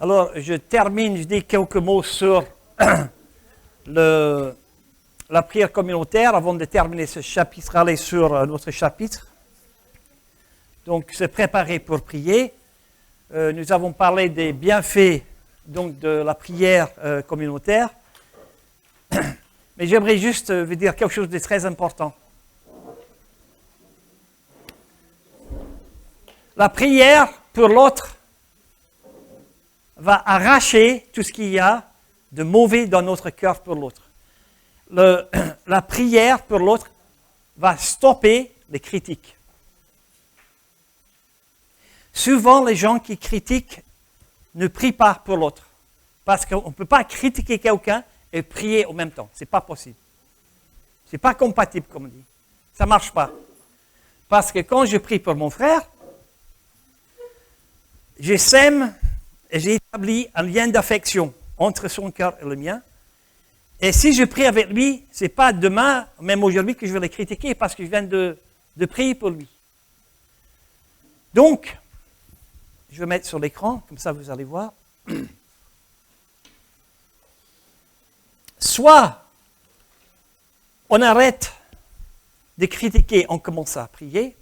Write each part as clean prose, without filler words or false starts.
Alors, je termine, je dis quelques mots sur la prière communautaire avant de terminer ce chapitre, aller sur notre chapitre. Donc, se préparer pour prier. Nous avons parlé des bienfaits donc, de la prière communautaire. Mais j'aimerais juste vous dire quelque chose de très important. La prière pour l'autre va arracher tout ce qu'il y a de mauvais dans notre cœur pour l'autre. La prière pour l'autre va stopper les critiques. Souvent, les gens qui critiquent ne prient pas pour l'autre. Parce qu'on ne peut pas critiquer quelqu'un et prier en même temps. Ce n'est pas possible. Ce n'est pas compatible, comme on dit. Ça ne marche pas. Parce que quand je prie pour mon frère, je sème et j'ai établi un lien d'affection entre son cœur et le mien. Et si je prie avec lui, ce n'est pas demain, même aujourd'hui, que je vais le critiquer parce que je viens de prier pour lui. Donc, je vais mettre sur l'écran, comme ça vous allez voir. Soit on arrête de critiquer, on commence à prier.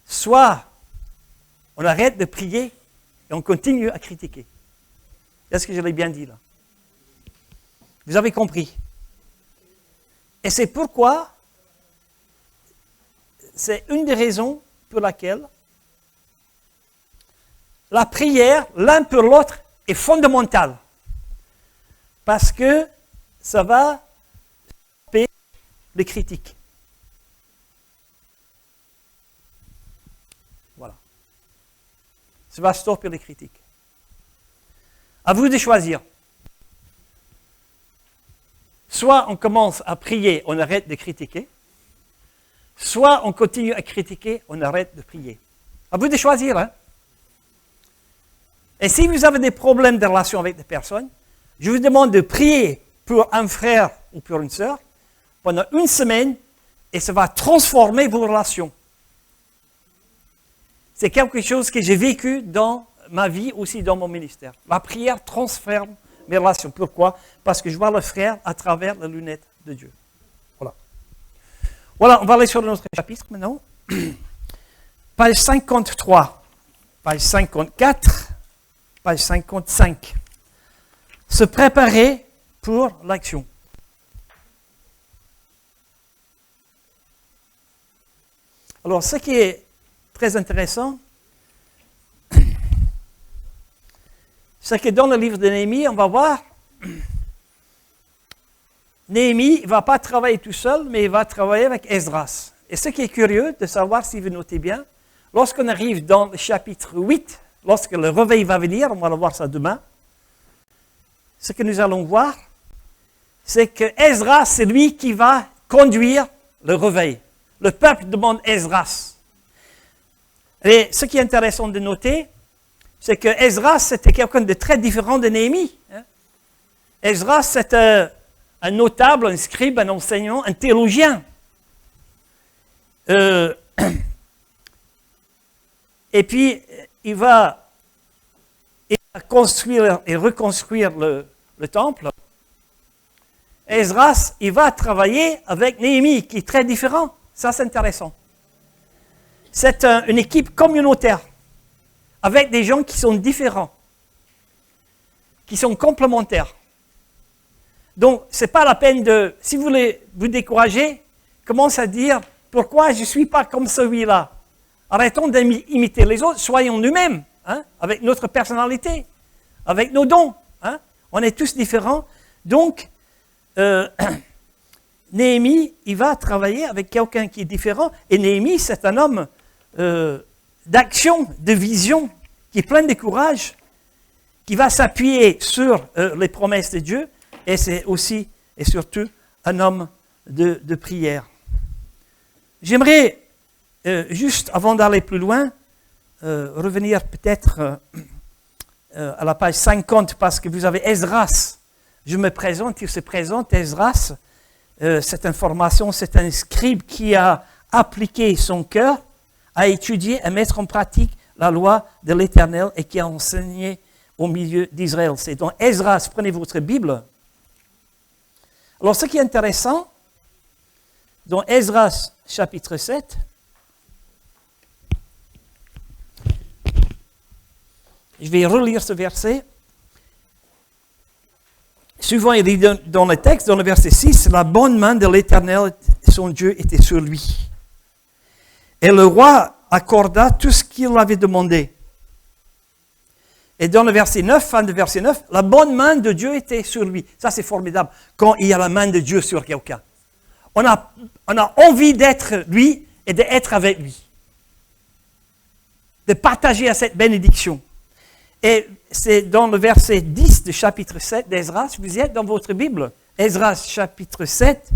Soit on arrête de prier et on continue à critiquer. Est-ce que je l'ai bien dit là? Vous avez compris. Et c'est pourquoi, c'est une des raisons pour laquelle la prière, l'un pour l'autre, est fondamentale. Parce que ça va stopper les critiques. Voilà. Ça va stopper les critiques. À vous de choisir. Soit on commence à prier, on arrête de critiquer. Soit on continue à critiquer, on arrête de prier. À vous de choisir. Hein? Et si vous avez des problèmes de relation avec des personnes, je vous demande de prier pour un frère ou pour une sœur pendant une semaine et ça va transformer vos relations. C'est quelque chose que j'ai vécu dans ma vie, aussi dans mon ministère. La prière transforme mes relations. Pourquoi? Parce que je vois le frère à travers les lunettes de Dieu. Voilà. Voilà, on va aller sur notre chapitre maintenant. Page 53, page 54, page 55. Se préparer pour l'action. Alors, ce qui est très intéressant, c'est que dans le livre de Néhémie, on va voir, Néhémie ne va pas travailler tout seul, mais il va travailler avec Esdras. Et ce qui est curieux de savoir, si vous notez bien, lorsqu'on arrive dans le chapitre 8, lorsque le réveil va venir, on va le voir ça demain, ce que nous allons voir, c'est que Esdras, c'est lui qui va conduire le réveil. Le peuple demande Esdras. Et ce qui est intéressant de noter, c'est que Esdras, c'était quelqu'un de très différent de Néhémie. Esdras, c'était un notable, un scribe, un enseignant, un théologien. Et puis, il va construire et reconstruire le temple. Esdras, il va travailler avec Néhémie, qui est très différent. Ça, c'est intéressant. C'est une équipe communautaire, avec des gens qui sont différents, qui sont complémentaires. Donc, ce n'est pas la peine de, si vous voulez vous décourager, commencez à dire, pourquoi je ne suis pas comme celui-là? Arrêtons d'imiter les autres, soyons nous-mêmes, hein, avec notre personnalité, avec nos dons. Hein. On est tous différents. Donc, Néhémie, il va travailler avec quelqu'un qui est différent. Et Néhémie, c'est un homme d'action, de vision, qui est plein de courage, qui va s'appuyer sur les promesses de Dieu. Et c'est aussi et surtout un homme de prière. J'aimerais, juste avant d'aller plus loin, revenir peut-être à la page 50, parce que vous avez Esdras. Je me présente, il se présente, Esdras. Cette information, c'est un scribe qui a appliqué son cœur à étudier, à mettre en pratique la loi de l'Éternel et qui a enseigné au milieu d'Israël. C'est dans Esdras, prenez votre Bible. Alors, ce qui est intéressant, dans Esdras, chapitre 7, je vais relire ce verset. Souvent, il dit dans le texte, dans le verset 6, « La bonne main de l'Éternel, son Dieu, était sur lui. Et le roi accorda tout ce qu'il avait demandé. » Et dans le verset 9, fin de verset 9, « La bonne main de Dieu était sur lui. » Ça, c'est formidable, quand il y a la main de Dieu sur quelqu'un. On a envie d'être lui et d'être avec lui. De partager à cette bénédiction. Et c'est dans le verset 10 du chapitre 7 d'Esdras, vous êtes dans votre Bible, Esdras chapitre 7,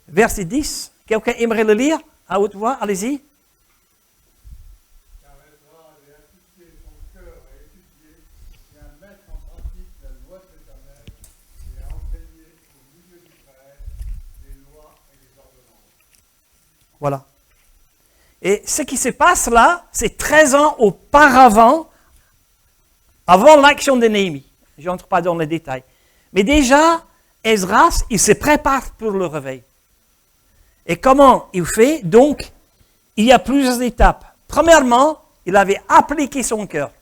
verset 10. Quelqu'un aimerait le lire à haute voix? Allez-y. Car Esdras avait appliqué son cœur à étudier et à mettre en pratique la loi de l'Éternel et à enseigner au milieu d'Israël les lois et les ordonnances. Voilà. Et ce qui se passe là, c'est 13 ans auparavant, avant l'action de Néhémie. Je n'entre pas dans les détails. Mais déjà, Esdras, il se prépare pour le réveil. Et comment il fait? Donc, il y a plusieurs étapes. Premièrement, il avait appliqué son cœur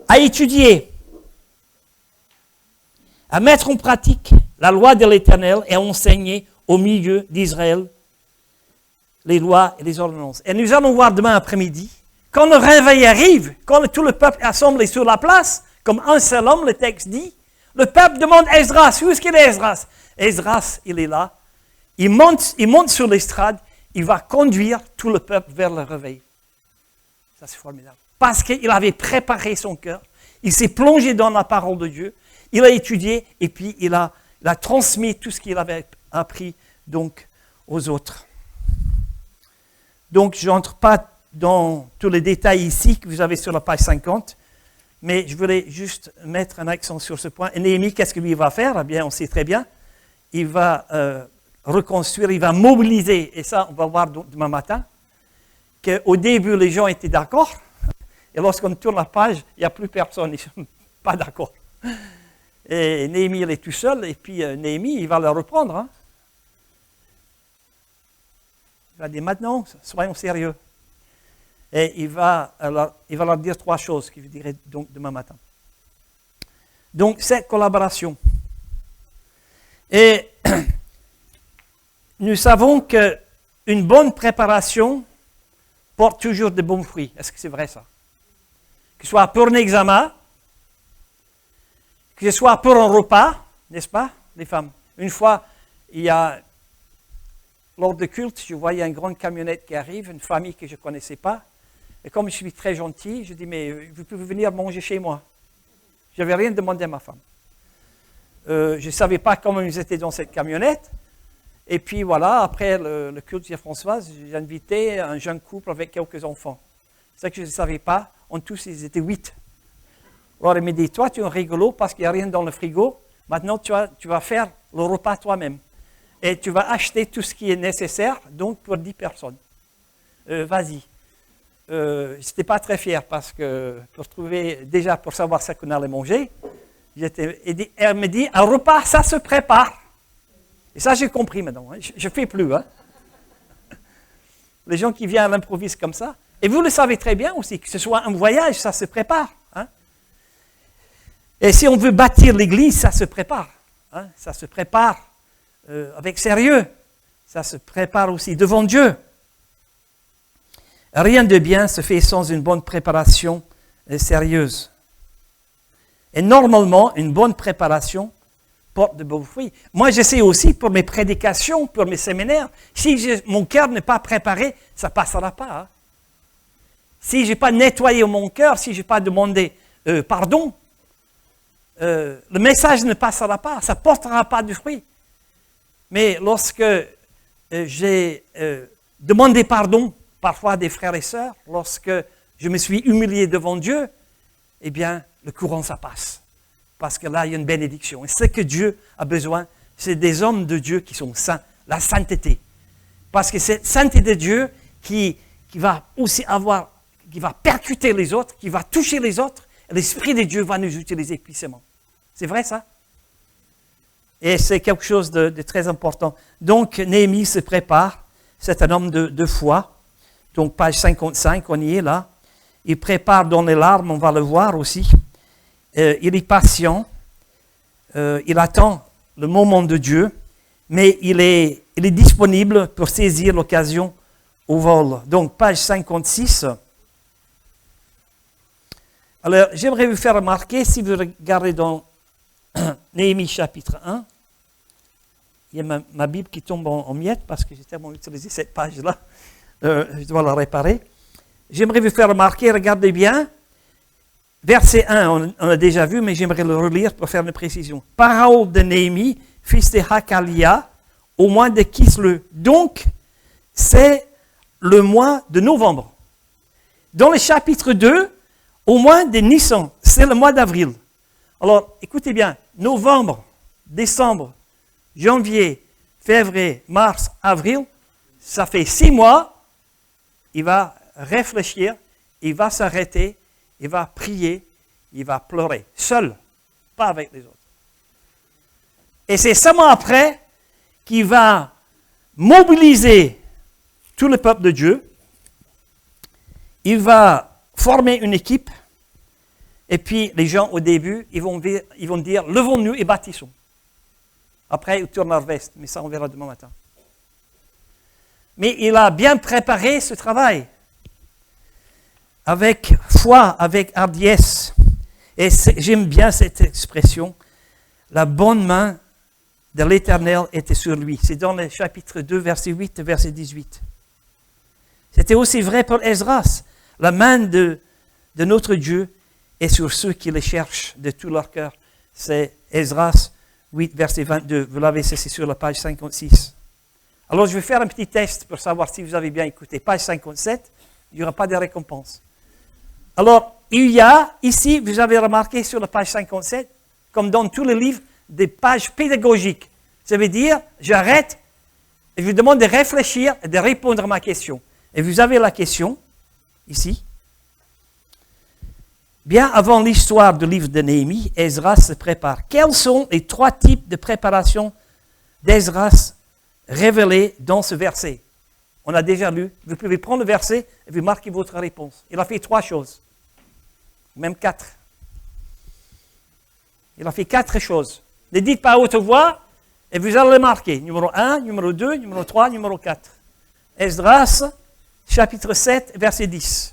à étudier, à mettre en pratique la loi de l'Éternel et à enseigner au milieu d'Israël les lois et les ordonnances. Et nous allons voir demain après-midi, quand le réveil arrive, quand tout le peuple est assemblé sur la place, comme un seul homme, le texte dit, le peuple demande Esdras, où est-ce qu'il est Esdras? Esdras, il est là, il monte sur l'estrade, il va conduire tout le peuple vers le réveil. Ça, c'est formidable. Parce qu'il avait préparé son cœur, il s'est plongé dans la parole de Dieu, il a étudié et puis il a transmis tout ce qu'il avait appris donc aux autres. Donc, je n'entre pas dans tous les détails ici que vous avez sur la page 50, mais je voulais juste mettre un accent sur ce point. Et Néhémie, qu'est-ce que lui va faire? Eh bien, on sait très bien. Il va reconstruire, il va mobiliser, et ça, on va voir demain matin, qu'au début, les gens étaient d'accord, et lorsqu'on tourne la page, il n'y a plus personne, ils ne sont pas d'accord. Et Néhémie, il est tout seul, et puis Néhémie, il va le reprendre. Hein. Il va dire, maintenant, soyons sérieux. Et il va leur dire trois choses que je dirai donc demain matin. Donc, cette collaboration. Et nous savons qu'une bonne préparation porte toujours de bons fruits. Est-ce que c'est vrai ça? Que ce soit pour un examen, que ce soit pour un repas, n'est-ce pas, les femmes? Une fois, lors de culte, je voyais une grande camionnette qui arrive, une famille que je ne connaissais pas. Et comme je suis très gentil, je dis, mais vous pouvez venir manger chez moi. Je n'avais rien demandé à ma femme. Je ne savais pas comment ils étaient dans cette camionnette. Et puis voilà, après le culte de Françoise, j'ai invité un jeune couple avec quelques enfants. C'est ça que je ne savais pas. En tous, ils étaient 8. Alors il me dit, toi, tu es un rigolo parce qu'il n'y a rien dans le frigo. Maintenant, tu vas faire le repas toi-même. Et tu vas acheter tout ce qui est nécessaire, donc pour 10 personnes. Vas-y. Je n'étais pas très fier parce que pour savoir ce qu'on allait manger, elle me dit, un repas, ça se prépare. Et ça, j'ai compris maintenant. Hein. Je ne fais plus. Hein. Les gens qui viennent à l'improviste comme ça. Et vous le savez très bien aussi, que ce soit un voyage, ça se prépare. Hein. Et si on veut bâtir l'église, ça se prépare. Hein. Ça se prépare avec sérieux. Ça se prépare aussi devant Dieu. Rien de bien se fait sans une bonne préparation sérieuse. Et normalement, une bonne préparation porte de beaux fruits. Moi, j'essaie aussi pour mes prédications, pour mes séminaires. Si mon cœur n'est pas préparé, ça ne passera pas. Hein. Si je n'ai pas nettoyé mon cœur, si je n'ai pas demandé pardon, le message ne passera pas, ça ne portera pas de fruits. Mais lorsque j'ai demandé pardon, parfois à des frères et sœurs, lorsque je me suis humilié devant Dieu, eh bien, le courant, ça passe. Parce que là, il y a une bénédiction. Et ce que Dieu a besoin, c'est des hommes de Dieu qui sont saints, la sainteté. Parce que c'est la sainteté de Dieu qui qui va aussi avoir, qui va percuter les autres, qui va toucher les autres. L'Esprit de Dieu va nous utiliser puissamment. C'est vrai ça? Et c'est quelque chose de très important. Donc, Néhémie se prépare. C'est un homme de foi. Donc, page 55, on y est là. Il prépare dans les larmes, on va le voir aussi. Il est patient. Il attend le moment de Dieu. Mais il est disponible pour saisir l'occasion au vol. Donc, page 56. Alors, j'aimerais vous faire remarquer, si vous regardez dans Néhémie chapitre 1, il y a ma Bible qui tombe en miettes parce que j'ai tellement utilisé cette page-là. Je dois la réparer. J'aimerais vous faire remarquer, regardez bien, verset 1, on a déjà vu, mais j'aimerais le relire pour faire une précision. Parole de Néhémie, fils de Hakalia, au mois de Kislev. Donc, c'est le mois de novembre. Dans le chapitre 2, au mois de Nissan, c'est le mois d'avril. Alors, écoutez bien, novembre, décembre, janvier, février, mars, avril, ça fait 6 mois. Il va réfléchir, il va s'arrêter, il va prier, il va pleurer, seul, pas avec les autres. Et c'est seulement après qu'il va mobiliser tout le peuple de Dieu. Il va former une équipe. Et puis, les gens, au début, ils vont dire, levons-nous et bâtissons. Après, ils tournent leur veste, mais ça, on verra demain matin. Mais il a bien préparé ce travail. Avec foi, avec hardiesse. Et j'aime bien cette expression. La bonne main de l'Éternel était sur lui. C'est dans le chapitre 2, verset 8 et verset 18. C'était aussi vrai pour Esdras. La main de notre Dieu est sur ceux qui le cherchent de tout leur cœur. C'est Esdras 8, verset 22. Vous l'avez, c'est sur la page 56. Alors, je vais faire un petit test pour savoir si vous avez bien écouté. Page 57, il n'y aura pas de récompense. Alors, il y a ici, vous avez remarqué sur la page 57, comme dans tous les livres, des pages pédagogiques. Ça veut dire, j'arrête et je vous demande de réfléchir et de répondre à ma question. Et vous avez la question, ici. Bien avant l'histoire du livre de Néhémie, Esdras se prépare. Quels sont les 3 types de préparation d'Esdras révélés dans ce verset? On a déjà lu. Vous pouvez prendre le verset et vous marquez votre réponse. Il a fait 3 choses. Même 4. Il a fait 4 choses. Ne dites pas à haute voix et vous allez les marquer. Numéro 1, numéro 2, numéro 3, numéro 4. Esdras, chapitre 7, verset 10.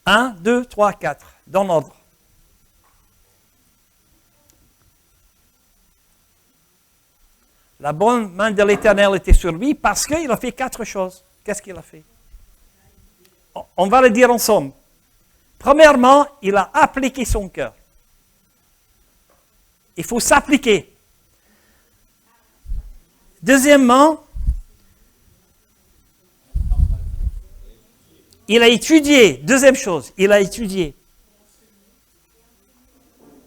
Un, 2, 3, 4, dans l'ordre. La bonne main de l'Éternel était sur lui parce qu'il a fait 4 choses. Qu'est-ce qu'il a fait? On va le dire ensemble. Premièrement, il a appliqué son cœur. Il faut s'appliquer. Deuxièmement, il a étudié. Deuxième chose, il a étudié.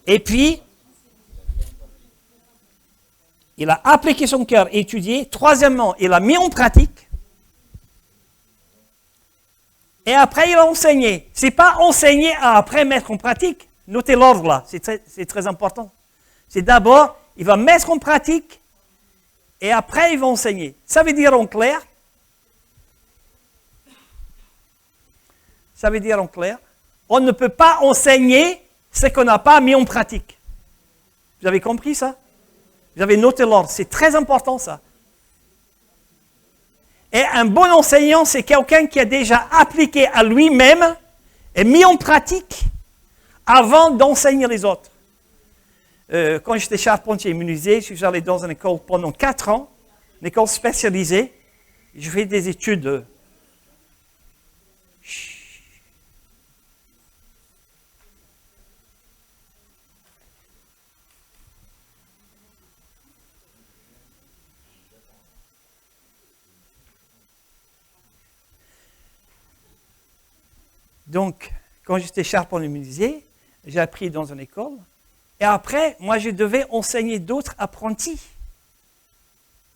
Et puis, il a appliqué son cœur, étudié. Troisièmement, il a mis en pratique. Et après, il a enseigné. Ce n'est pas enseigner à après mettre en pratique. Notez l'ordre là, c'est très important. C'est d'abord, il va mettre en pratique et après, il va enseigner. Ça veut dire en clair, on ne peut pas enseigner ce qu'on n'a pas mis en pratique. Vous avez compris ça? Vous avez noté l'ordre, c'est très important ça. Et un bon enseignant, c'est quelqu'un qui a déjà appliqué à lui-même et mis en pratique avant d'enseigner les autres. Quand j'étais charpentier menuisier, je suis allé dans une école pendant 4 ans, une école spécialisée. Je fais des études. Donc, quand j'étais charpentier menuisier, j'ai appris dans une école. Et après, moi, je devais enseigner d'autres apprentis.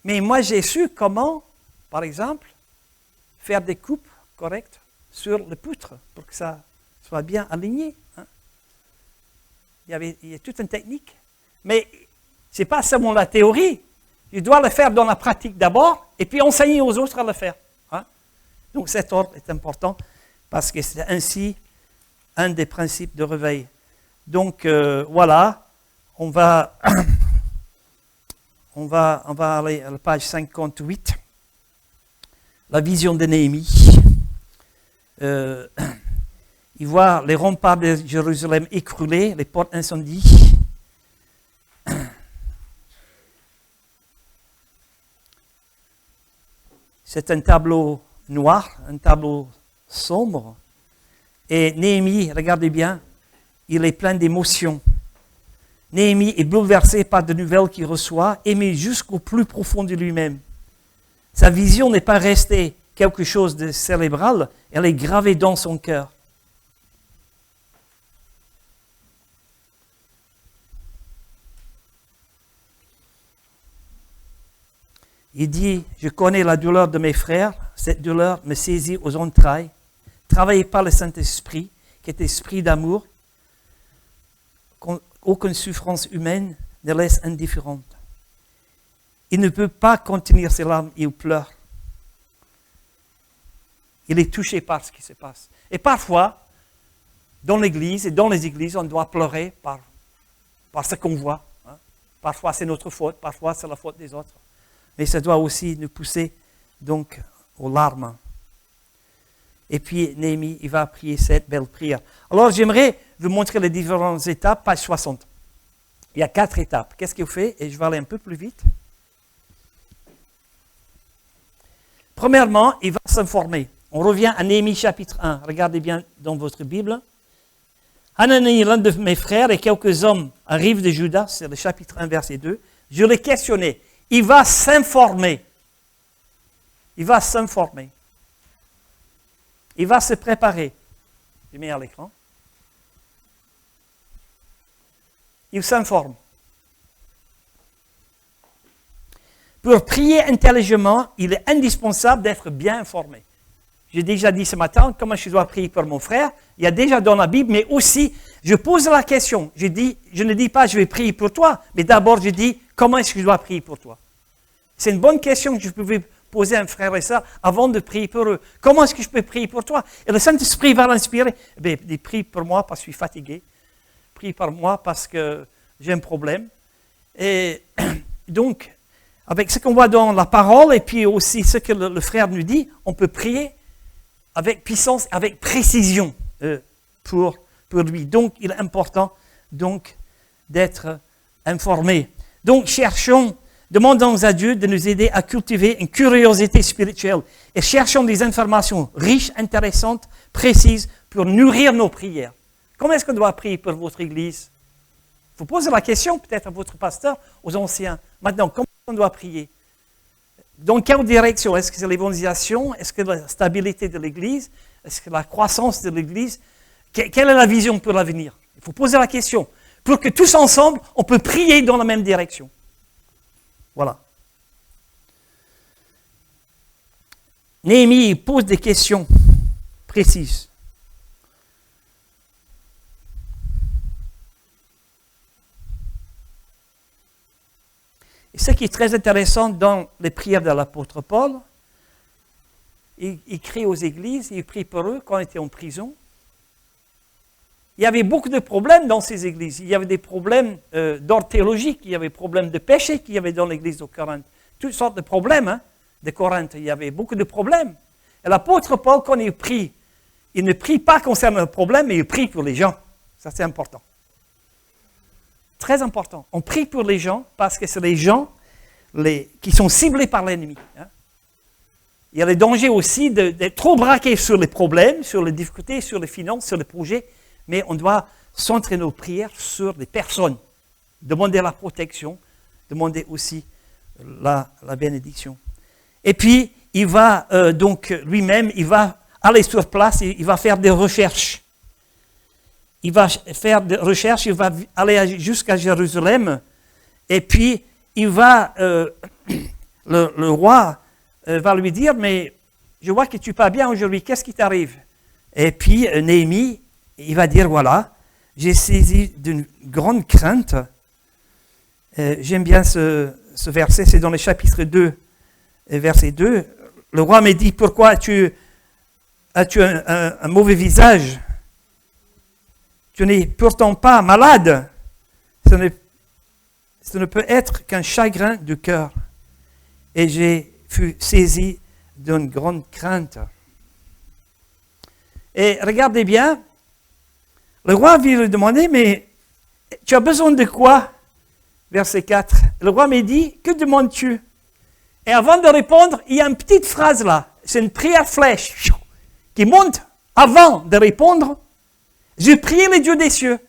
Mais moi, j'ai su comment, par exemple, faire des coupes correctes sur le poutre pour que ça soit bien aligné. Hein. Il y a toute une technique. Mais ce n'est pas seulement la théorie. Je dois le faire dans la pratique d'abord et puis enseigner aux autres à le faire. Hein. Donc cet ordre est important parce que c'est ainsi un des principes de réveil. Donc voilà, on va aller à la page 58. La vision de Néhémie. Il voit les remparts de Jérusalem écroulés, les portes incendiées. C'est un tableau noir, un tableau sombre. Et Néhémie, regardez bien, il est plein d'émotions. Néhémie est bouleversé par de nouvelles qu'il reçoit, ému jusqu'au plus profond de lui-même. Sa vision n'est pas restée quelque chose de cérébral, elle est gravée dans son cœur. Il dit, je connais la douleur de mes frères, cette douleur me saisit aux entrailles, travaillée par le Saint-Esprit, qui est esprit d'amour, qu'aucune souffrance humaine ne laisse indifférente. Il ne peut pas contenir ses larmes, il pleure. Il est touché par ce qui se passe. Et parfois, dans l'Église et dans les églises, on doit pleurer par ce qu'on voit. Hein. Parfois, c'est notre faute, parfois, c'est la faute des autres. Mais ça doit aussi nous pousser donc aux larmes. Et puis, Néhémie, il va prier cette belle prière. Alors, j'aimerais vous montrer les différentes étapes, page 60. Il y a 4 étapes. Qu'est-ce qu'il fait? Et je vais aller un peu plus vite. Premièrement, il va s'informer. On revient à Néhémie chapitre 1. Regardez bien dans votre Bible. Hanani, l'un de mes frères, et quelques hommes arrivent de Juda, c'est le chapitre 1, verset 2. Je l'ai questionné. Il va s'informer. Il va s'informer. Il va se préparer. Je mets à l'écran. Il s'informe. Pour prier intelligemment, il est indispensable d'être bien informé. J'ai déjà dit ce matin comment je dois prier pour mon frère. Il y a déjà dans la Bible, mais aussi, je pose la question. Je ne dis pas je vais prier pour toi, mais d'abord je dis comment est-ce que je dois prier pour toi. C'est une bonne question que je pouvais poser à un frère et ça avant de prier pour eux. Comment est-ce que je peux prier pour toi? Et le Saint-Esprit va l'inspirer. Il prie pour moi parce que je suis fatigué. Prie pour moi parce que j'ai un problème. Et donc, avec ce qu'on voit dans la parole et puis aussi ce que le frère nous dit, on peut prier avec puissance, avec précision pour lui. Donc, il est important donc, d'être informé. Donc, demandons à Dieu de nous aider à cultiver une curiosité spirituelle et cherchons des informations riches, intéressantes, précises pour nourrir nos prières. Comment est-ce qu'on doit prier pour votre Église? Il faut poser la question peut-être à votre pasteur, aux anciens. Maintenant, comment on doit prier? Dans quelle direction? Est-ce que c'est l'évangélisation? Est-ce que la stabilité de l'Église? Est-ce que la croissance de l'Église? Quelle est la vision pour l'avenir? Il faut poser la question pour que tous ensemble, on peut prier dans la même direction. Voilà. Néhémie pose des questions précises. Et ce qui est très intéressant dans les prières de l'apôtre Paul, il crie aux églises, il prie pour eux quand ils étaient en prison. Il y avait beaucoup de problèmes dans ces églises. Il y avait des problèmes d'ordre théologique, il y avait des problèmes de péché qu'il y avait dans l'église de Corinthe. Toutes sortes de problèmes de Corinthe, il y avait beaucoup de problèmes. Et l'apôtre Paul, quand il prie, il ne prie pas concernant le problème, mais il prie pour les gens. Ça, c'est important. Très important. On prie pour les gens parce que c'est les gens qui sont ciblés par l'ennemi. Hein. Il y a le danger aussi d'être trop braqué sur les problèmes, sur les difficultés, sur les finances, sur les projets, mais on doit centrer nos prières sur les personnes. Demander la protection, demander aussi la bénédiction. Et puis, il va donc lui-même, il va aller sur place, il va faire des recherches. Il va faire des recherches, il va aller jusqu'à Jérusalem, et puis il va, le roi va lui dire, mais je vois que tu pas bien aujourd'hui, qu'est-ce qui t'arrive? Et puis Néhémie, il va dire, voilà, j'ai saisi d'une grande crainte. J'aime bien ce verset, c'est dans le chapitre 2, verset 2. Le roi me dit, pourquoi as-tu un mauvais visage? Tu n'es pourtant pas malade. Ce ne peut être qu'un chagrin du cœur. Et j'ai fui saisi d'une grande crainte. Et regardez bien, le roi vient lui demander, mais tu as besoin de quoi? Verset 4. Le roi me dit, que demandes-tu? Et avant de répondre, il y a une petite phrase là. C'est une prière flèche qui monte avant de répondre. Je prie le Dieu des cieux.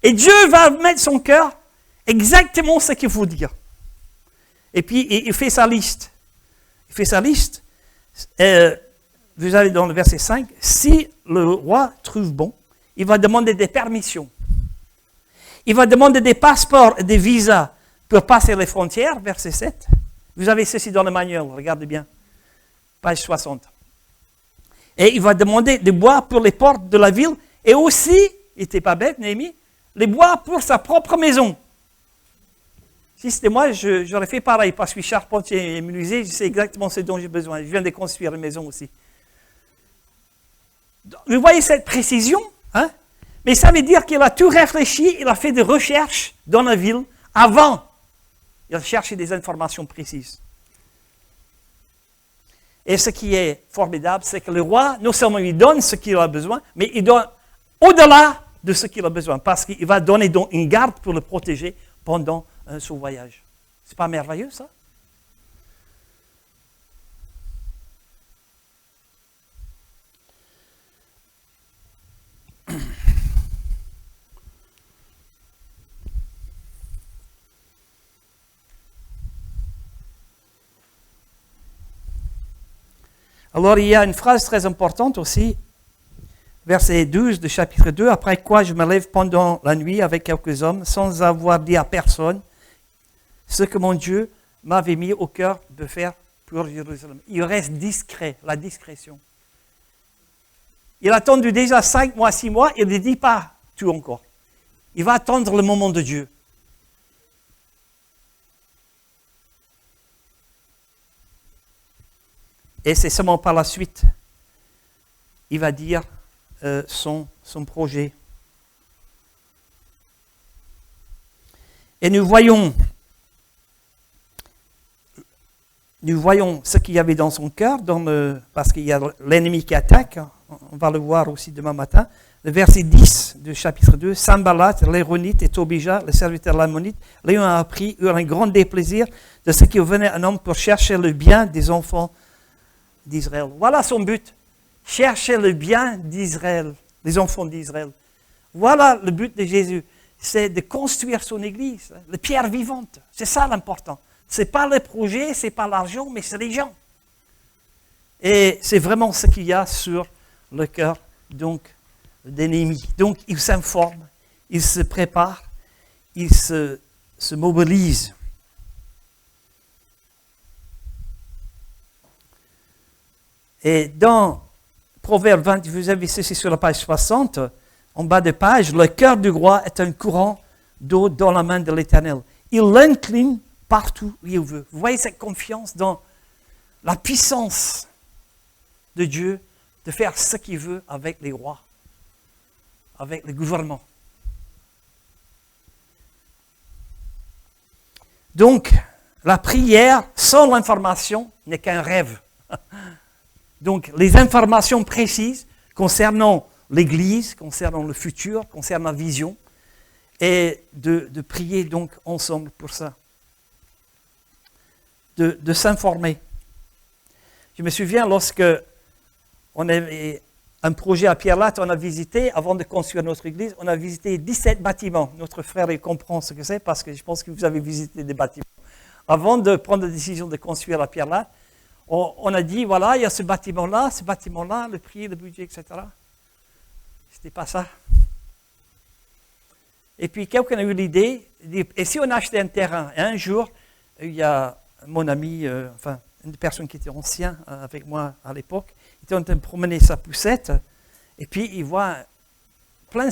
Et Dieu va mettre son cœur exactement ce qu'il faut dire. Et puis, il fait sa liste. Il fait sa liste. Vous allez dans le verset 5. Si le roi trouve bon, il va demander des permissions. Il va demander des passeports et des visas pour passer les frontières, verset 7. Vous avez ceci dans le manuel, regardez bien. Page 60. Et il va demander des bois pour les portes de la ville et aussi, il n'était pas bête, Néhémie, les bois pour sa propre maison. Si c'était moi, j'aurais fait pareil parce que je suis charpentier et menuisier, je sais exactement ce dont j'ai besoin. Je viens de construire une maison aussi. Vous voyez cette précision, hein? Mais ça veut dire qu'il a tout réfléchi, il a fait des recherches dans la ville avant. Il a cherché des informations précises. Et ce qui est formidable, c'est que le roi, non seulement il donne ce qu'il a besoin, mais il donne au-delà de ce qu'il a besoin, parce qu'il va donner donc une garde pour le protéger pendant son voyage. C'est pas merveilleux, ça? Alors, il y a une phrase très importante aussi, verset 12 du chapitre 2, « Après quoi je me lève pendant la nuit avec quelques hommes, sans avoir dit à personne ce que mon Dieu m'avait mis au cœur de faire pour Jérusalem. » Il reste discret, la discrétion. Il a attendu déjà 5 mois, 6 mois, il ne dit pas tout encore. Il va attendre le moment de Dieu. Et c'est seulement par la suite, il va dire son projet. Et nous voyons ce qu'il y avait dans son cœur, parce qu'il y a l'ennemi qui attaque, on va le voir aussi demain matin. Le verset 10 du chapitre 2, Sanballat, l'Héronite et Tobija, le serviteur l'Ammonite, l'ayant appris, eurent un grand déplaisir de ce qu'il venait un homme pour chercher le bien des enfants d'Israël. Voilà son but. Chercher le bien d'Israël, les enfants d'Israël. Voilà le but de Jésus. C'est de construire son église, la pierre vivante. C'est ça l'important. Ce n'est pas le projet, ce n'est pas l'argent, mais c'est les gens. Et c'est vraiment ce qu'il y a sur le cœur donc d'Néhémie. Donc il s'informe, il se prépare, il se mobilise. Et dans Proverbe 20, vous avez ceci sur la page 60, en bas de page, le cœur du roi est un courant d'eau dans la main de l'Éternel. Il l'incline partout où il veut. Vous voyez cette confiance dans la puissance de Dieu de faire ce qu'il veut avec les rois, avec le gouvernement. Donc, la prière sans l'information n'est qu'un rêve. Donc, les informations précises concernant l'Église, concernant le futur, concernant la vision, et de prier donc ensemble pour ça. De s'informer. Je me souviens lorsque on avait un projet à Pierre-Latte, on a visité, avant de construire notre église, on a visité 17 bâtiments. Notre frère, il comprend ce que c'est parce que je pense que vous avez visité des bâtiments. Avant de prendre la décision de construire à Pierre-Latte, On a dit, voilà, il y a ce bâtiment-là, le prix, le budget, etc. C'était pas ça. Et puis, quelqu'un a eu l'idée, et si on achetait un terrain? Et un jour, il y a mon ami, une personne qui était ancienne avec moi à l'époque, il était en train de promener sa poussette, et puis il voit près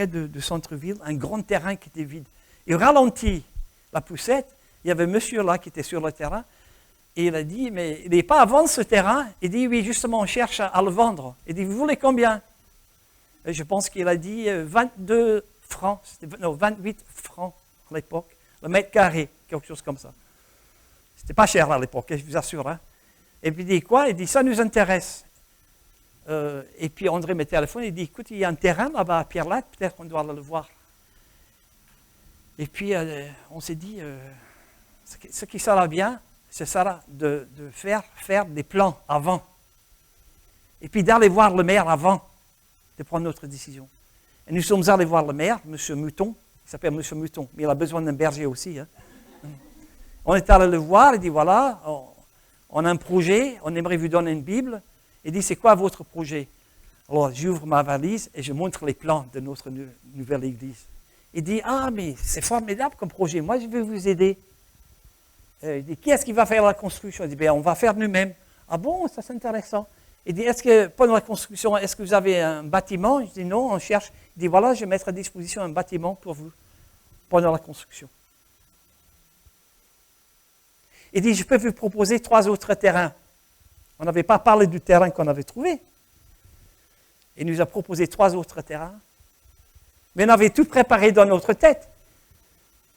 de centre-ville, un grand terrain qui était vide. Il ralentit la poussette, il y avait un monsieur là qui était sur le terrain, et il a dit, mais il n'est pas à vendre ce terrain? Il dit, oui, justement, on cherche à le vendre. Il dit, vous voulez combien? Et je pense qu'il a dit 22 francs, 28 francs à l'époque, le mètre carré, quelque chose comme ça. C'était pas cher à l'époque, je vous assure. Hein. Et puis il dit quoi? Il dit, ça nous intéresse. Et puis André me téléphone, il dit, écoute, il y a un terrain là-bas à Pierre-Latte, peut-être qu'on doit le voir. Et puis on s'est dit, ce qui sera bien, ce sera de faire des plans avant. Et puis d'aller voir le maire avant de prendre notre décision. Et nous sommes allés voir le maire, M. Mouton, il s'appelle M. Mouton, mais il a besoin d'un berger aussi. Hein. On est allé le voir, il dit, voilà, on a un projet, on aimerait vous donner une Bible. Il dit, c'est quoi votre projet? Alors j'ouvre ma valise et je montre les plans de notre nouvelle église. Il dit, ah mais c'est formidable comme projet, moi je vais vous aider. Il dit, qui est-ce qui va faire la construction? Il dit, bien, on va faire nous-mêmes. Ah bon, ça c'est intéressant. Il dit, est-ce que pendant la construction, est-ce que vous avez un bâtiment? Je dis, non, on cherche. Il dit, voilà, je vais mettre à disposition un bâtiment pour vous pendant la construction. Il dit, je peux vous proposer 3 autres terrains. On n'avait pas parlé du terrain qu'on avait trouvé. Il nous a proposé 3 autres terrains. Mais on avait tout préparé dans notre tête.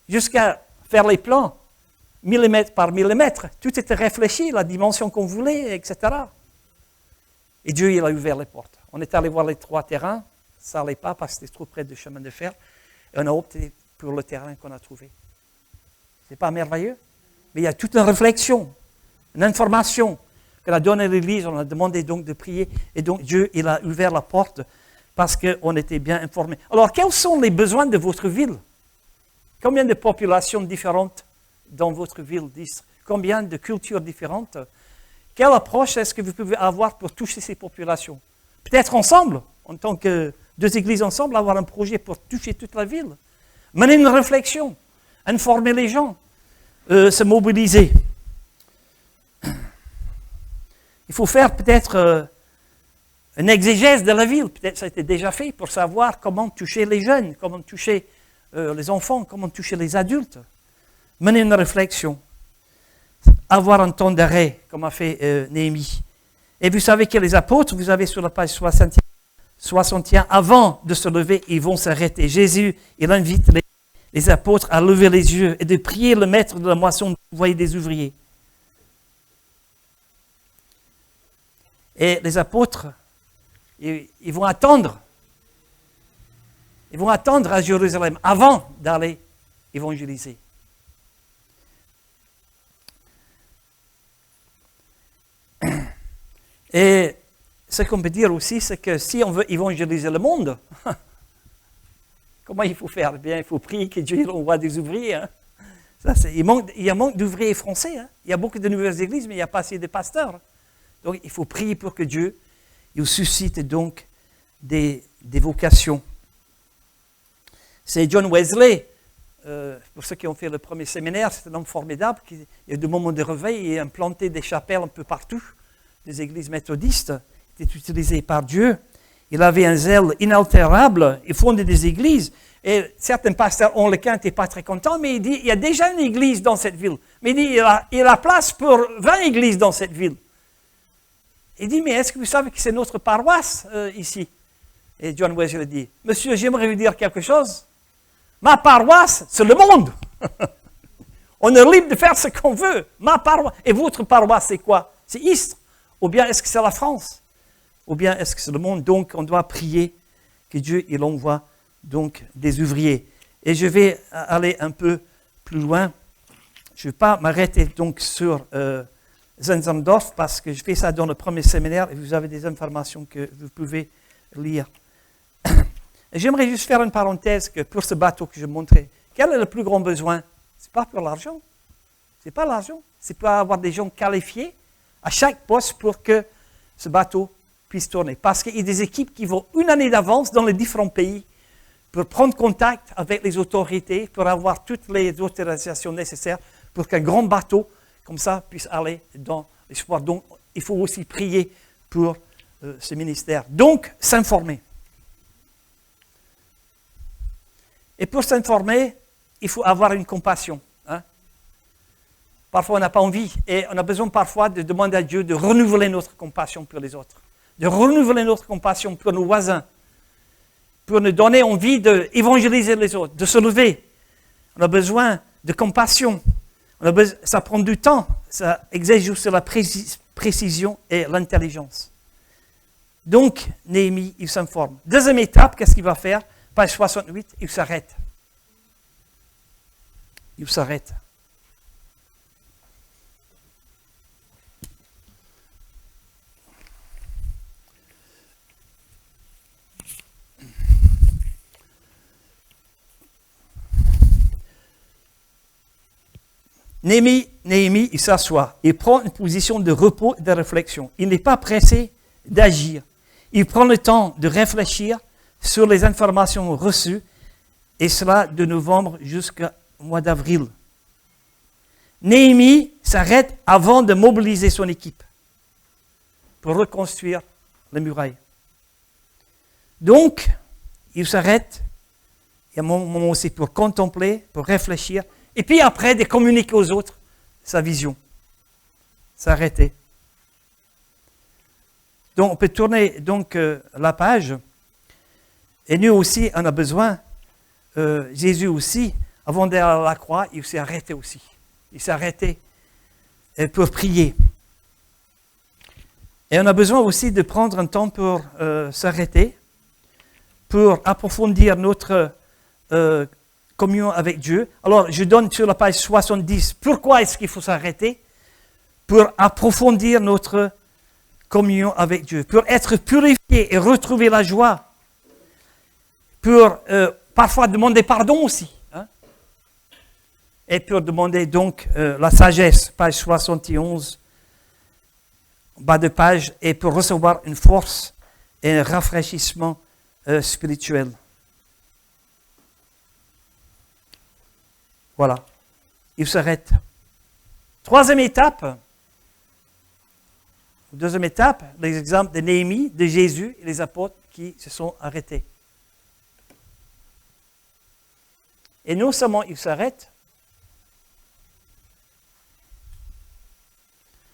Jusqu'à faire les plans, millimètre par millimètre. Tout était réfléchi, la dimension qu'on voulait, etc. Et Dieu, il a ouvert les portes. On est allé voir les 3 terrains. Ça n'allait pas parce que c'était trop près du chemin de fer. Et on a opté pour le terrain qu'on a trouvé. C'est pas merveilleux? Mais il y a toute une réflexion, une information qu'on a donnée à l'Église. On a demandé donc de prier. Et donc Dieu, il a ouvert la porte parce qu'on était bien informés. Alors, quels sont les besoins de votre ville? Combien de populations différentes dans votre ville? Combien de cultures différentes? Quelle approche est-ce que vous pouvez avoir pour toucher ces populations? Peut-être ensemble, en tant que 2 églises ensemble, avoir un projet pour toucher toute la ville. Mener une réflexion, informer les gens, se mobiliser. Il faut faire peut-être une exégèse de la ville. Peut-être ça a été déjà fait pour savoir comment toucher les jeunes, comment toucher les enfants, comment toucher les adultes. Mener une réflexion. Avoir un temps d'arrêt, comme a fait Néhémie. Et vous savez que les apôtres, vous avez sur la page 61, avant de se lever, ils vont s'arrêter. Jésus, il invite les apôtres à lever les yeux et de prier le maître de la moisson d'envoyer des ouvriers. Et les apôtres, ils vont attendre. Ils vont attendre à Jérusalem avant d'aller évangéliser. Et ce qu'on peut dire aussi, c'est que si on veut évangéliser le monde, comment il faut faire? Bien, il faut prier que Dieu envoie des ouvriers. Hein. Il y a manque d'ouvriers français. Hein. Il y a beaucoup de nouvelles églises, mais il n'y a pas assez de pasteurs. Donc, il faut prier pour que Dieu il suscite donc des vocations. C'est John Wesley, pour ceux qui ont fait le premier séminaire, c'est un homme formidable, qui a eu des moments de réveil et a implanté des chapelles un peu partout, des églises méthodistes, étaient utilisées par Dieu. Il avait un zèle inaltérable, il fondait des églises, et certains pasteurs anglicains n'étaient pas très contents, mais il dit, il y a déjà une église dans cette ville. Mais il dit, il y a la place pour 20 églises dans cette ville. Il dit, mais est-ce que vous savez que c'est notre paroisse ici? Et John Wesley dit, monsieur, j'aimerais vous dire quelque chose. Ma paroisse, c'est le monde. On est libre de faire ce qu'on veut. Ma paroisse. Et votre paroisse, c'est quoi? C'est Istres. Ou bien est-ce que c'est la France? Ou bien est-ce que c'est le monde? Donc, on doit prier que Dieu il envoie donc des ouvriers. Et je vais aller un peu plus loin. Je ne vais pas m'arrêter donc sur Zinzendorf parce que je fais ça dans le premier séminaire et vous avez des informations que vous pouvez lire. Et j'aimerais juste faire une parenthèse que pour ce bateau que je montrais, quel est le plus grand besoin? Ce n'est pas pour l'argent. Ce n'est pas l'argent. C'est pour avoir des gens qualifiés à chaque poste pour que ce bateau puisse tourner. Parce qu'il y a des équipes qui vont une année d'avance dans les différents pays pour prendre contact avec les autorités, pour avoir toutes les autorisations nécessaires pour qu'un grand bateau comme ça puisse aller dans l'espoir. Donc, il faut aussi prier pour ce ministère. Donc, s'informer. Et pour s'informer, il faut avoir une compassion. Hein? Parfois, on n'a pas envie et on a besoin parfois de demander à Dieu de renouveler notre compassion pour les autres, de renouveler notre compassion pour nos voisins, pour nous donner envie d'évangéliser les autres, de se lever. On a besoin de compassion. Ça prend du temps, ça exige aussi la précision et l'intelligence. Donc, Néhémie, il s'informe. Deuxième étape, qu'est-ce qu'il va faire? Page 68, il s'arrête. Il s'arrête. Néhémie, il s'assoit. Il prend une position de repos et de réflexion. Il n'est pas pressé d'agir. Il prend le temps de réfléchir sur les informations reçues, et cela de novembre jusqu'au mois d'avril. Néhémie s'arrête avant de mobiliser son équipe pour reconstruire les murailles. Donc, il s'arrête, il y a un moment aussi pour contempler, pour réfléchir, et puis après de communiquer aux autres sa vision. S'arrêter. Donc, on peut tourner donc, la page. Et nous aussi, on a besoin, Jésus aussi, avant d'aller à la croix, il s'est arrêté aussi. Il s'est arrêté pour prier. Et on a besoin aussi de prendre un temps pour s'arrêter, pour approfondir notre communion avec Dieu. Alors, je donne sur la page 70, pourquoi est-ce qu'il faut s'arrêter? Pour approfondir notre communion avec Dieu, pour être purifié et retrouver la joie, pour parfois demander pardon aussi, hein? Et pour demander donc la sagesse, page 71, bas de page, et pour recevoir une force et un rafraîchissement spirituel. Voilà, il s'arrête. Deuxième étape, les exemples de Néhémie, de Jésus et les apôtres qui se sont arrêtés. Et non seulement il s'arrête,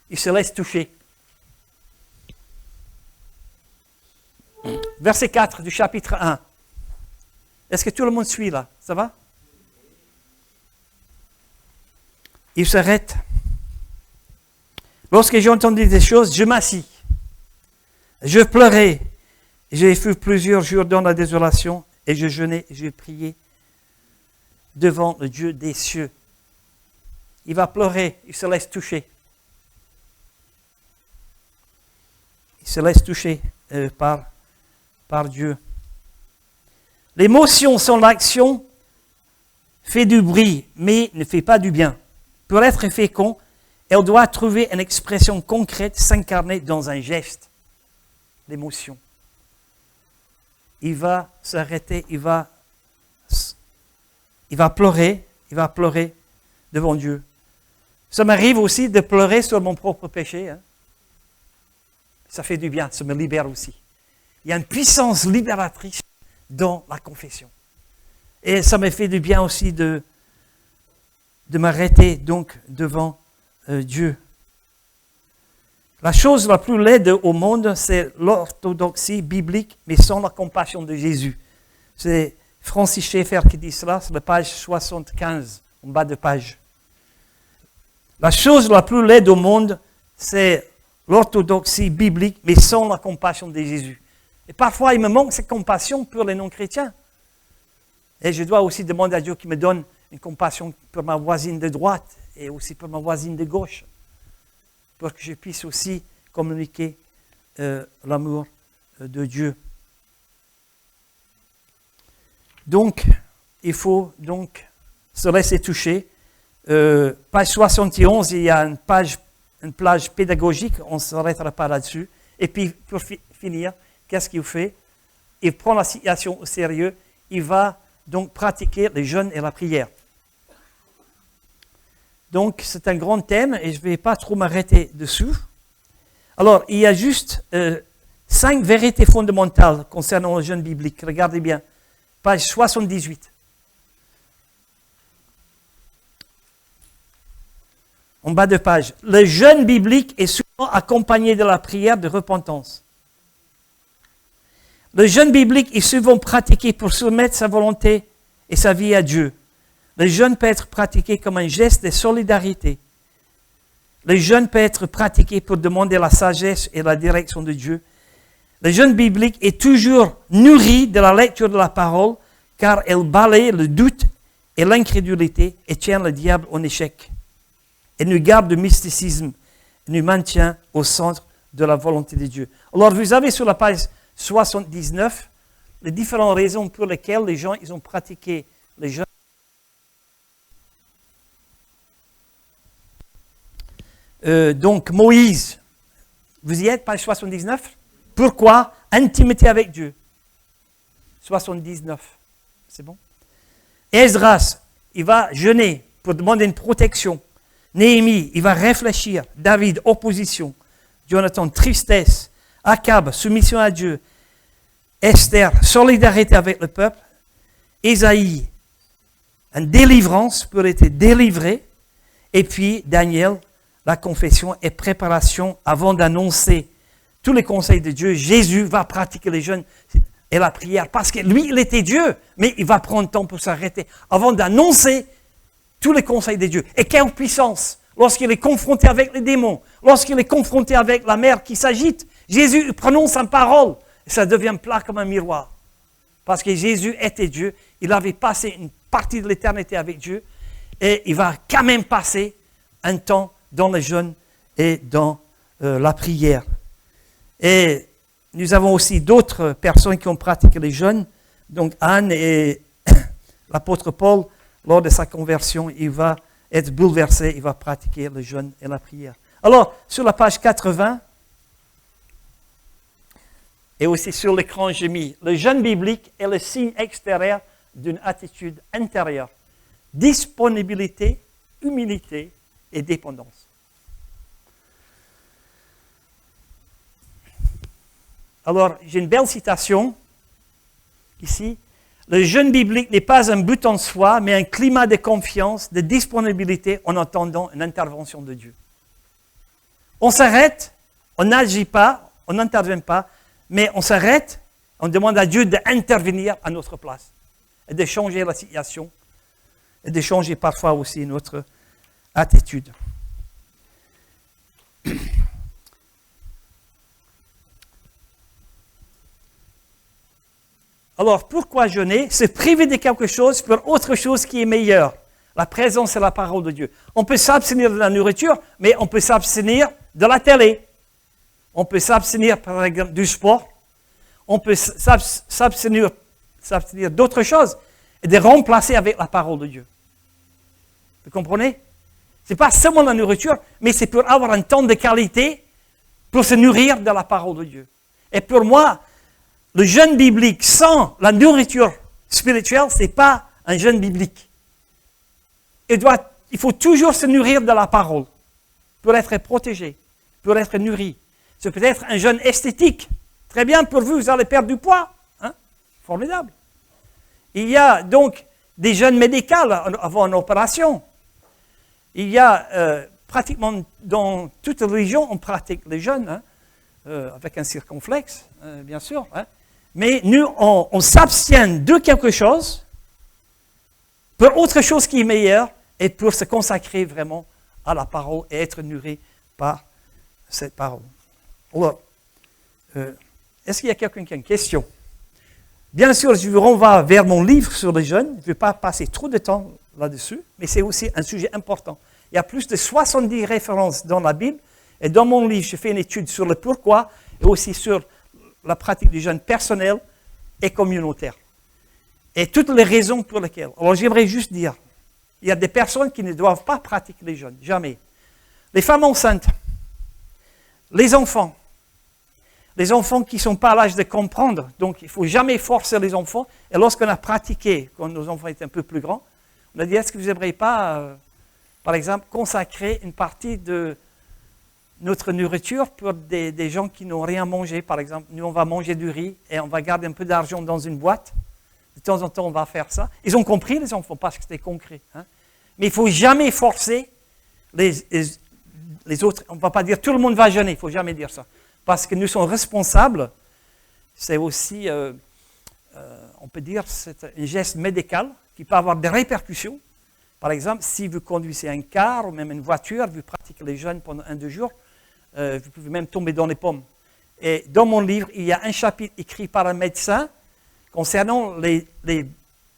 il se laisse toucher. Verset 4 du chapitre 1. Est-ce que tout le monde suit là? Ça va? Il s'arrête. Lorsque j'ai entendu des choses, je m'assis. Je pleurais. J'ai fait plusieurs jours dans la désolation et je jeûnais, je priais devant le Dieu des cieux. Il va pleurer, il se laisse toucher. Il se laisse toucher par Dieu. L'émotion sans l'action fait du bruit, mais ne fait pas du bien. Pour être fécond, elle doit trouver une expression concrète, s'incarner dans un geste. L'émotion. Il va s'arrêter, il va pleurer devant Dieu. Ça m'arrive aussi de pleurer sur mon propre péché. Hein. Ça fait du bien, ça me libère aussi. Il y a une puissance libératrice dans la confession. Et ça me fait du bien aussi de m'arrêter donc devant Dieu. La chose la plus laide au monde, c'est l'orthodoxie biblique, mais sans la compassion de Jésus. C'est Francis Schaeffer qui dit cela, c'est la page 75, en bas de page. La chose la plus laide au monde, c'est l'orthodoxie biblique, mais sans la compassion de Jésus. Et parfois, il me manque cette compassion pour les non-chrétiens. Et je dois aussi demander à Dieu qu'il me donne une compassion pour ma voisine de droite et aussi pour ma voisine de gauche, pour que je puisse aussi communiquer l'amour de Dieu. Donc, il faut donc se laisser toucher Page 71, il y a une plage pédagogique, on ne s'arrêtera pas là-dessus. Et puis, pour finir, qu'est-ce qu'il fait? Il prend la situation au sérieux, il va donc pratiquer le jeûne et la prière. Donc, c'est un grand thème et je ne vais pas trop m'arrêter dessus. Alors, il y a juste 5 vérités fondamentales concernant le jeûne biblique. Regardez bien, page 78. En bas de page. Le jeûne biblique est souvent accompagné de la prière de repentance. Le jeûne biblique est souvent pratiqué pour soumettre sa volonté et sa vie à Dieu. Le jeûne peut être pratiqué comme un geste de solidarité. Le jeûne peut être pratiqué pour demander la sagesse et la direction de Dieu. Le jeûne biblique est toujours nourri de la lecture de la parole, car elle balaye le doute et l'incrédulité et tient le diable en échec. Elle nous garde du mysticisme, nous maintient au centre de la volonté de Dieu. Alors vous avez sur la page 79 les différentes raisons pour lesquelles les gens ils ont pratiqué le jeûne. Donc Moïse, vous y êtes, page 79. Pourquoi? Intimité avec Dieu. 79, c'est bon? Esdras, il va jeûner pour demander une protection. Néhémie, il va réfléchir. David, opposition. Jonathan, tristesse. Akab, soumission à Dieu. Esther, solidarité avec le peuple. Ésaïe, une délivrance pour être délivré. Et puis Daniel, la confession et préparation avant d'annoncer tous les conseils de Dieu. Jésus va pratiquer le jeûne et la prière parce que lui, il était Dieu, mais il va prendre temps pour s'arrêter avant d'annoncer tous les conseils de Dieu. Et quelle puissance lorsqu'il est confronté avec les démons, lorsqu'il est confronté avec la mer qui s'agite. Jésus prononce une parole et ça devient plat comme un miroir. Parce que Jésus était Dieu, il avait passé une partie de l'éternité avec Dieu et il va quand même passer un temps dans le jeûne et dans la prière. Et nous avons aussi d'autres personnes qui ont pratiqué le jeûne. Donc Anne et l'apôtre Paul, lors de sa conversion, il va être bouleversé, il va pratiquer le jeûne et la prière. Alors, sur la page 80, et aussi sur l'écran, j'ai mis le jeûne biblique est le signe extérieur d'une attitude intérieure. Disponibilité, humilité et dépendance. Alors, j'ai une belle citation ici. Le jeûne biblique n'est pas un but en soi, mais un climat de confiance, de disponibilité en attendant une intervention de Dieu. On s'arrête, on n'agit pas, on n'intervient pas, mais on s'arrête, on demande à Dieu d'intervenir à notre place et de changer la situation et de changer parfois aussi notre attitude. Alors, pourquoi jeûner? Se priver de quelque chose pour autre chose qui est meilleure. La présence et la parole de Dieu. On peut s'abstenir de la nourriture, mais on peut s'abstenir de la télé. On peut s'abstenir, par exemple, du sport. On peut s'abstenir d'autres choses et de remplacer avec la parole de Dieu. Vous comprenez? Ce n'est pas seulement la nourriture, mais c'est pour avoir un temps de qualité pour se nourrir de la parole de Dieu. Et pour moi, le jeûne biblique sans la nourriture spirituelle, ce n'est pas un jeûne biblique. Il faut toujours se nourrir de la parole pour être protégé, pour être nourri. C'est peut-être un jeûne esthétique. Très bien, pour vous, vous allez perdre du poids. Hein? Formidable. Il y a donc des jeûnes médicaux avant une opération. Il y a pratiquement dans toute religion, on pratique les jeûnes, hein, avec un circonflexe, bien sûr. Hein. Mais nous, on s'abstient de quelque chose pour autre chose qui est meilleure et pour se consacrer vraiment à la parole et être nourri par cette parole. Alors, est-ce qu'il y a quelqu'un qui a une question? Bien sûr, je vous renvoie vers mon livre sur le jeûne. Je ne vais pas passer trop de temps là-dessus, mais c'est aussi un sujet important. Il y a plus de 70 références dans la Bible. Et dans mon livre, je fais une étude sur le pourquoi et aussi sur la pratique du jeûne personnel et communautaire. Et toutes les raisons pour lesquelles. Alors j'aimerais juste dire, Il y a des personnes qui ne doivent pas pratiquer les jeûnes, jamais. Les femmes enceintes, les enfants qui ne sont pas à l'âge de comprendre, donc il ne faut jamais forcer les enfants. Et lorsqu'on a pratiqué, quand nos enfants étaient un peu plus grands, on a dit, est-ce que vous n'aimeriez pas, par exemple, consacrer une partie de notre nourriture pour des gens qui n'ont rien mangé, par exemple. Nous, on va manger du riz et on va garder un peu d'argent dans une boîte. De temps en temps, on va faire ça. Ils ont compris, les enfants, parce que c'était concret. Hein. Mais il ne faut jamais forcer les autres. On ne va pas dire tout le monde va jeûner, il ne faut jamais dire ça. Parce que nous sommes responsables. C'est aussi, on peut dire, c'est un geste médical qui peut avoir des répercussions. Par exemple, si vous conduisez un car ou même une voiture, vous pratiquez les jeûnes pendant 1-2 jours, vous pouvez même tomber dans les pommes. Et dans mon livre, il y a un chapitre écrit par un médecin concernant les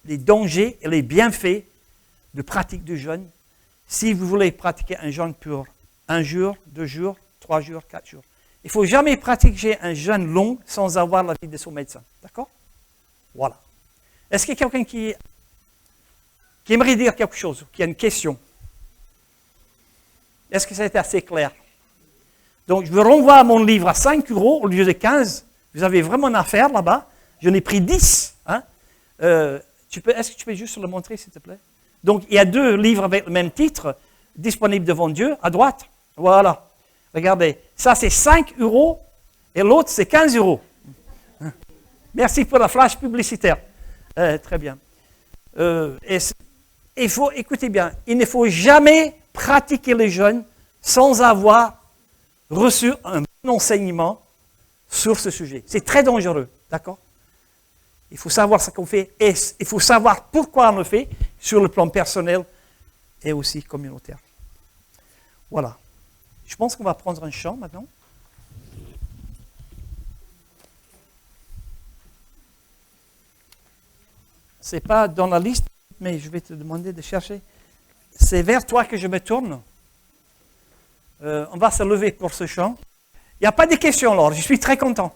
dangers et les bienfaits de pratique du jeûne. Si vous voulez pratiquer un jeûne pour 1 jour, 2 jours, 3 jours, 4 jours. Il ne faut jamais pratiquer un jeûne long sans avoir l'avis de son médecin. D'accord? Voilà. Est-ce qu'il y a quelqu'un qui aimerait dire quelque chose, qui a une question? Est-ce que ça a été assez clair? Donc, je vous renvoie à mon livre à 5 € au lieu de 15. Vous avez vraiment une affaire là-bas. J'en ai pris 10. Hein? Est-ce que tu peux juste le montrer, s'il te plaît? Donc, il y a 2 livres avec le même titre, disponibles devant Dieu, à droite. Voilà. Regardez. Ça, c'est 5 € et l'autre, c'est 15 €. Merci pour la flash publicitaire. Très bien. Écoutez bien, il ne faut jamais pratiquer les jeûnes sans avoir reçu un bon enseignement sur ce sujet. C'est très dangereux, d'accord? Il faut savoir ce qu'on fait et il faut savoir pourquoi on le fait sur le plan personnel et aussi communautaire. Voilà. Je pense qu'on va prendre un chant maintenant. Ce n'est pas dans la liste, mais je vais te demander de chercher. C'est vers toi que je me tourne. On va se lever pour ce chant. Il n'y a pas de questions, alors. Je suis très content.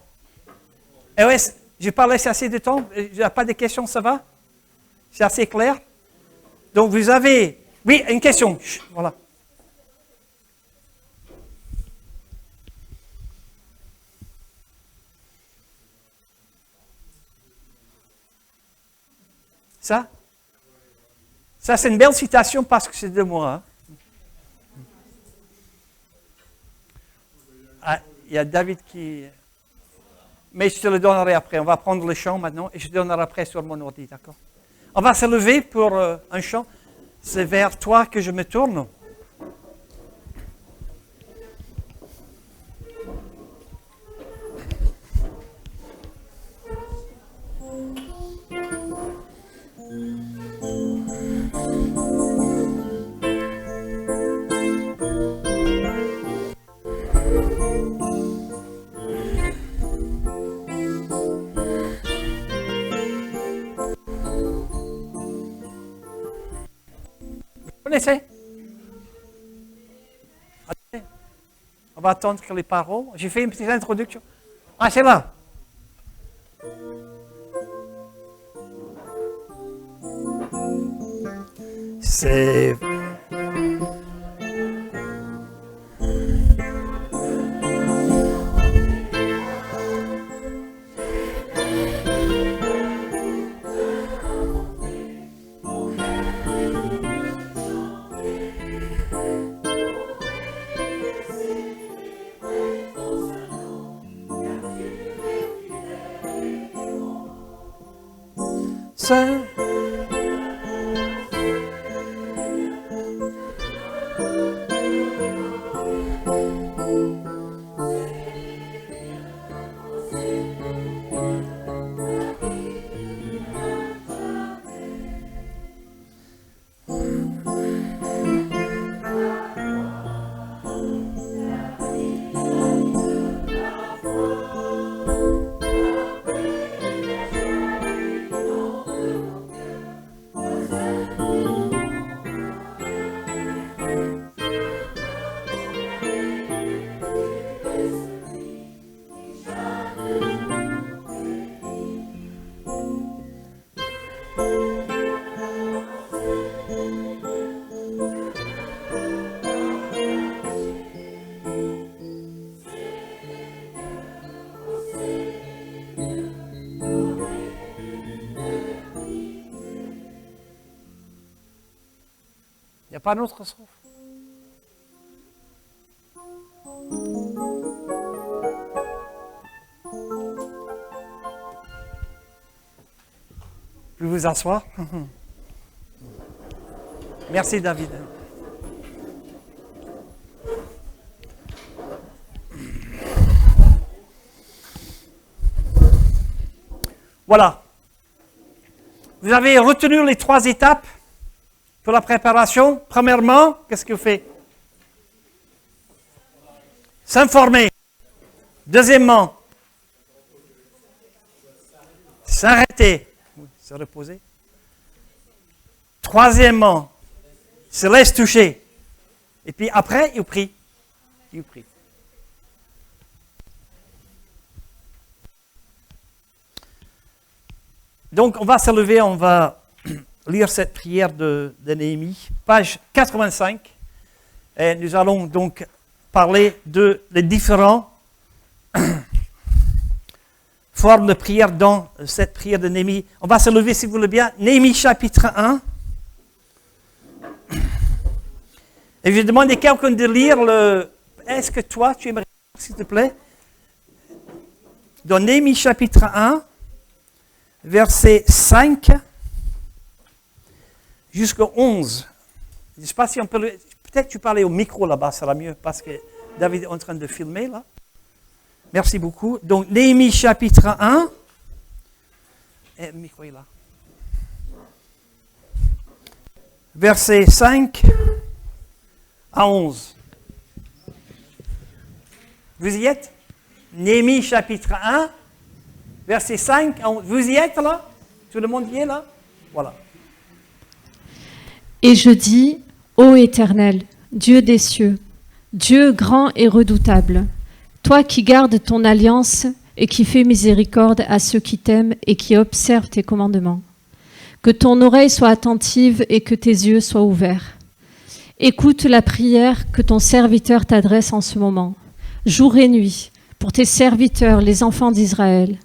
Et ouais, je n'ai pas laissé assez de temps. Il n'y a pas de questions, ça va? C'est assez clair? Donc, vous avez... Oui, une question. Chut, voilà. Ça, c'est une belle citation parce que c'est de moi. Hein? Ah, il y a David qui... Mais je te le donnerai après. On va prendre le chant maintenant et je te donnerai après sur mon ordi, d'accord? On va se lever pour un chant. C'est vers toi que je me tourne. Vous connaissez? On va attendre que les paroles. J'ai fait une petite introduction. Ah, c'est là. C'est... C'est... a pas d'autre souffle. Vous vous asseoir. Merci David. Voilà. Vous avez retenu les 3 étapes pour la préparation. Premièrement, qu'est-ce que vous faites? S'informer. Deuxièmement, s'arrêter, se reposer. Troisièmement, se laisse toucher. Et puis après, il prie. Il prie. Donc, on va se lever, on va lire cette prière de Néhémie, page 85. Et nous allons donc parler des différentes formes de prière dans cette prière de Néhémie. On va se lever, si vous voulez bien. Néhémie chapitre 1. Et je vais demander à quelqu'un de lire le... Est-ce que toi, tu aimerais, s'il te plaît, dans Néhémie chapitre 1, verset 5 jusqu'au 11. Je ne sais pas si on peut... Peut-être tu parlais au micro là-bas, ça sera mieux, parce que David est en train de filmer là. Merci beaucoup. Donc, Néhémie chapitre 1. Et le micro est là. Verset 5 à 11. Vous y êtes? Néhémie chapitre 1, verset 5 à 11. Vous y êtes là? Tout le monde y est là? Voilà. Et je dis, ô Éternel, Dieu des cieux, Dieu grand et redoutable, toi qui gardes ton alliance et qui fais miséricorde à ceux qui t'aiment et qui observent tes commandements, que ton oreille soit attentive et que tes yeux soient ouverts. Écoute la prière que ton serviteur t'adresse en ce moment, jour et nuit, pour tes serviteurs, les enfants d'Israël,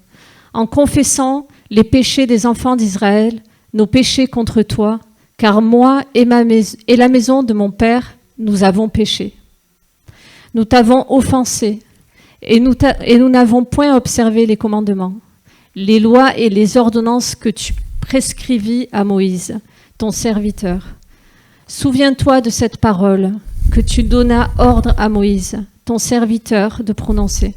en confessant les péchés des enfants d'Israël, nos péchés contre toi, car moi et la maison de mon Père, nous avons péché. Nous t'avons offensé, et nous n'avons point observé les commandements, les lois et les ordonnances que tu prescrivis à Moïse, ton serviteur. Souviens-toi de cette parole que tu donnas ordre à Moïse, ton serviteur, de prononcer.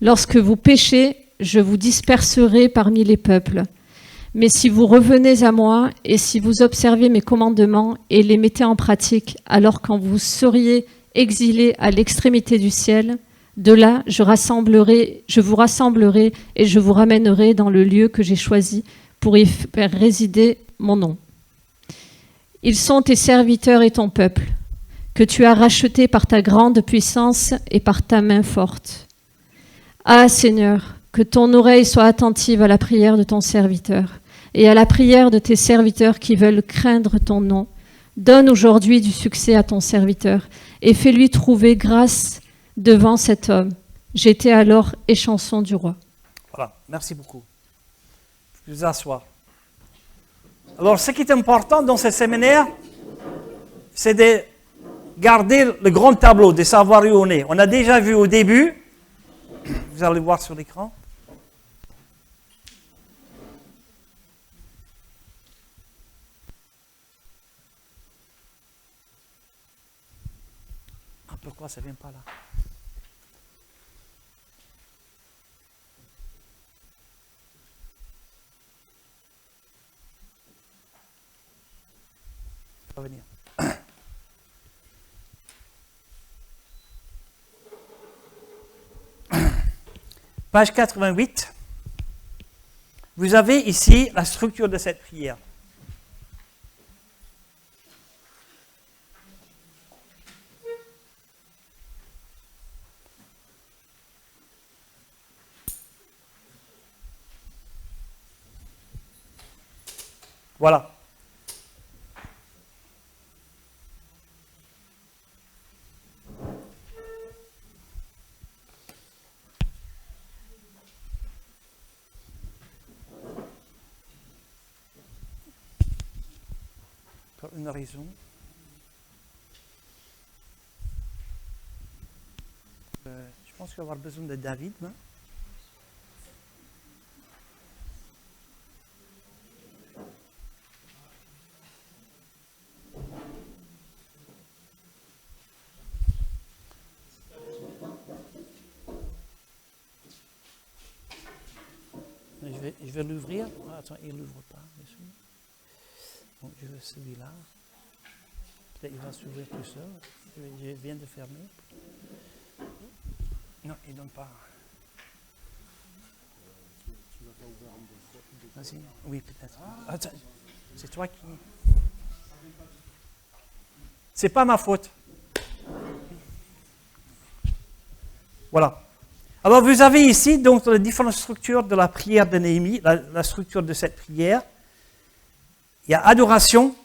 Lorsque vous péchez, je vous disperserai parmi les peuples. Mais si vous revenez à moi et si vous observez mes commandements et les mettez en pratique, alors quand vous seriez exilés à l'extrémité du ciel, de là je vous rassemblerai et je vous ramènerai dans le lieu que j'ai choisi pour y faire résider mon nom. Ils sont tes serviteurs et ton peuple, que tu as racheté par ta grande puissance et par ta main forte. Ah Seigneur, que ton oreille soit attentive à la prière de ton serviteur et à la prière de tes serviteurs qui veulent craindre ton nom. Donne aujourd'hui du succès à ton serviteur et fais-lui trouver grâce devant cet homme. J'étais alors échanson du roi. Voilà, merci beaucoup. Je vous assois. Alors, ce qui est important dans ce séminaire, c'est de garder le grand tableau, de savoir où on est. On a déjà vu au début, vous allez voir sur l'écran. Ah, pourquoi ça ne vient pas là? Ça va venir. Page 88, vous avez ici la structure de cette prière. Voilà. une raison. Je pense qu'il va y avoir besoin de David. Hein? Je vais l'ouvrir. Ah, attends, il ne l'ouvre pas, bien sûr. Donc, je veux celui-là. Peut-être qu'il va s'ouvrir tout seul. Je viens de fermer. Non, il ne donne pas. Vas-y. Oui, peut-être. Attends, c'est toi qui... C'est pas ma faute. Voilà. Alors, vous avez ici donc les différentes structures de la prière de Néhémie, la structure de cette prière. Il y a adoration,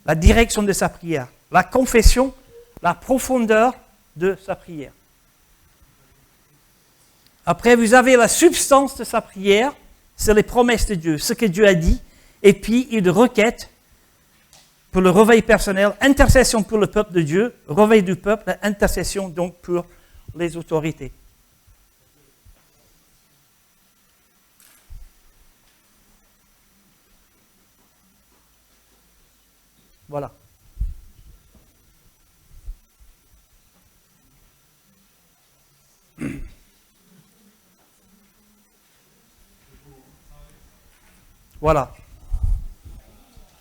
la direction de sa prière, la confession, la profondeur de sa prière. Après, vous avez la substance de sa prière, c'est les promesses de Dieu, ce que Dieu a dit, et puis une requête pour le réveil personnel, intercession pour le peuple de Dieu, réveil du peuple, intercession donc pour les autorités. Voilà. Voilà.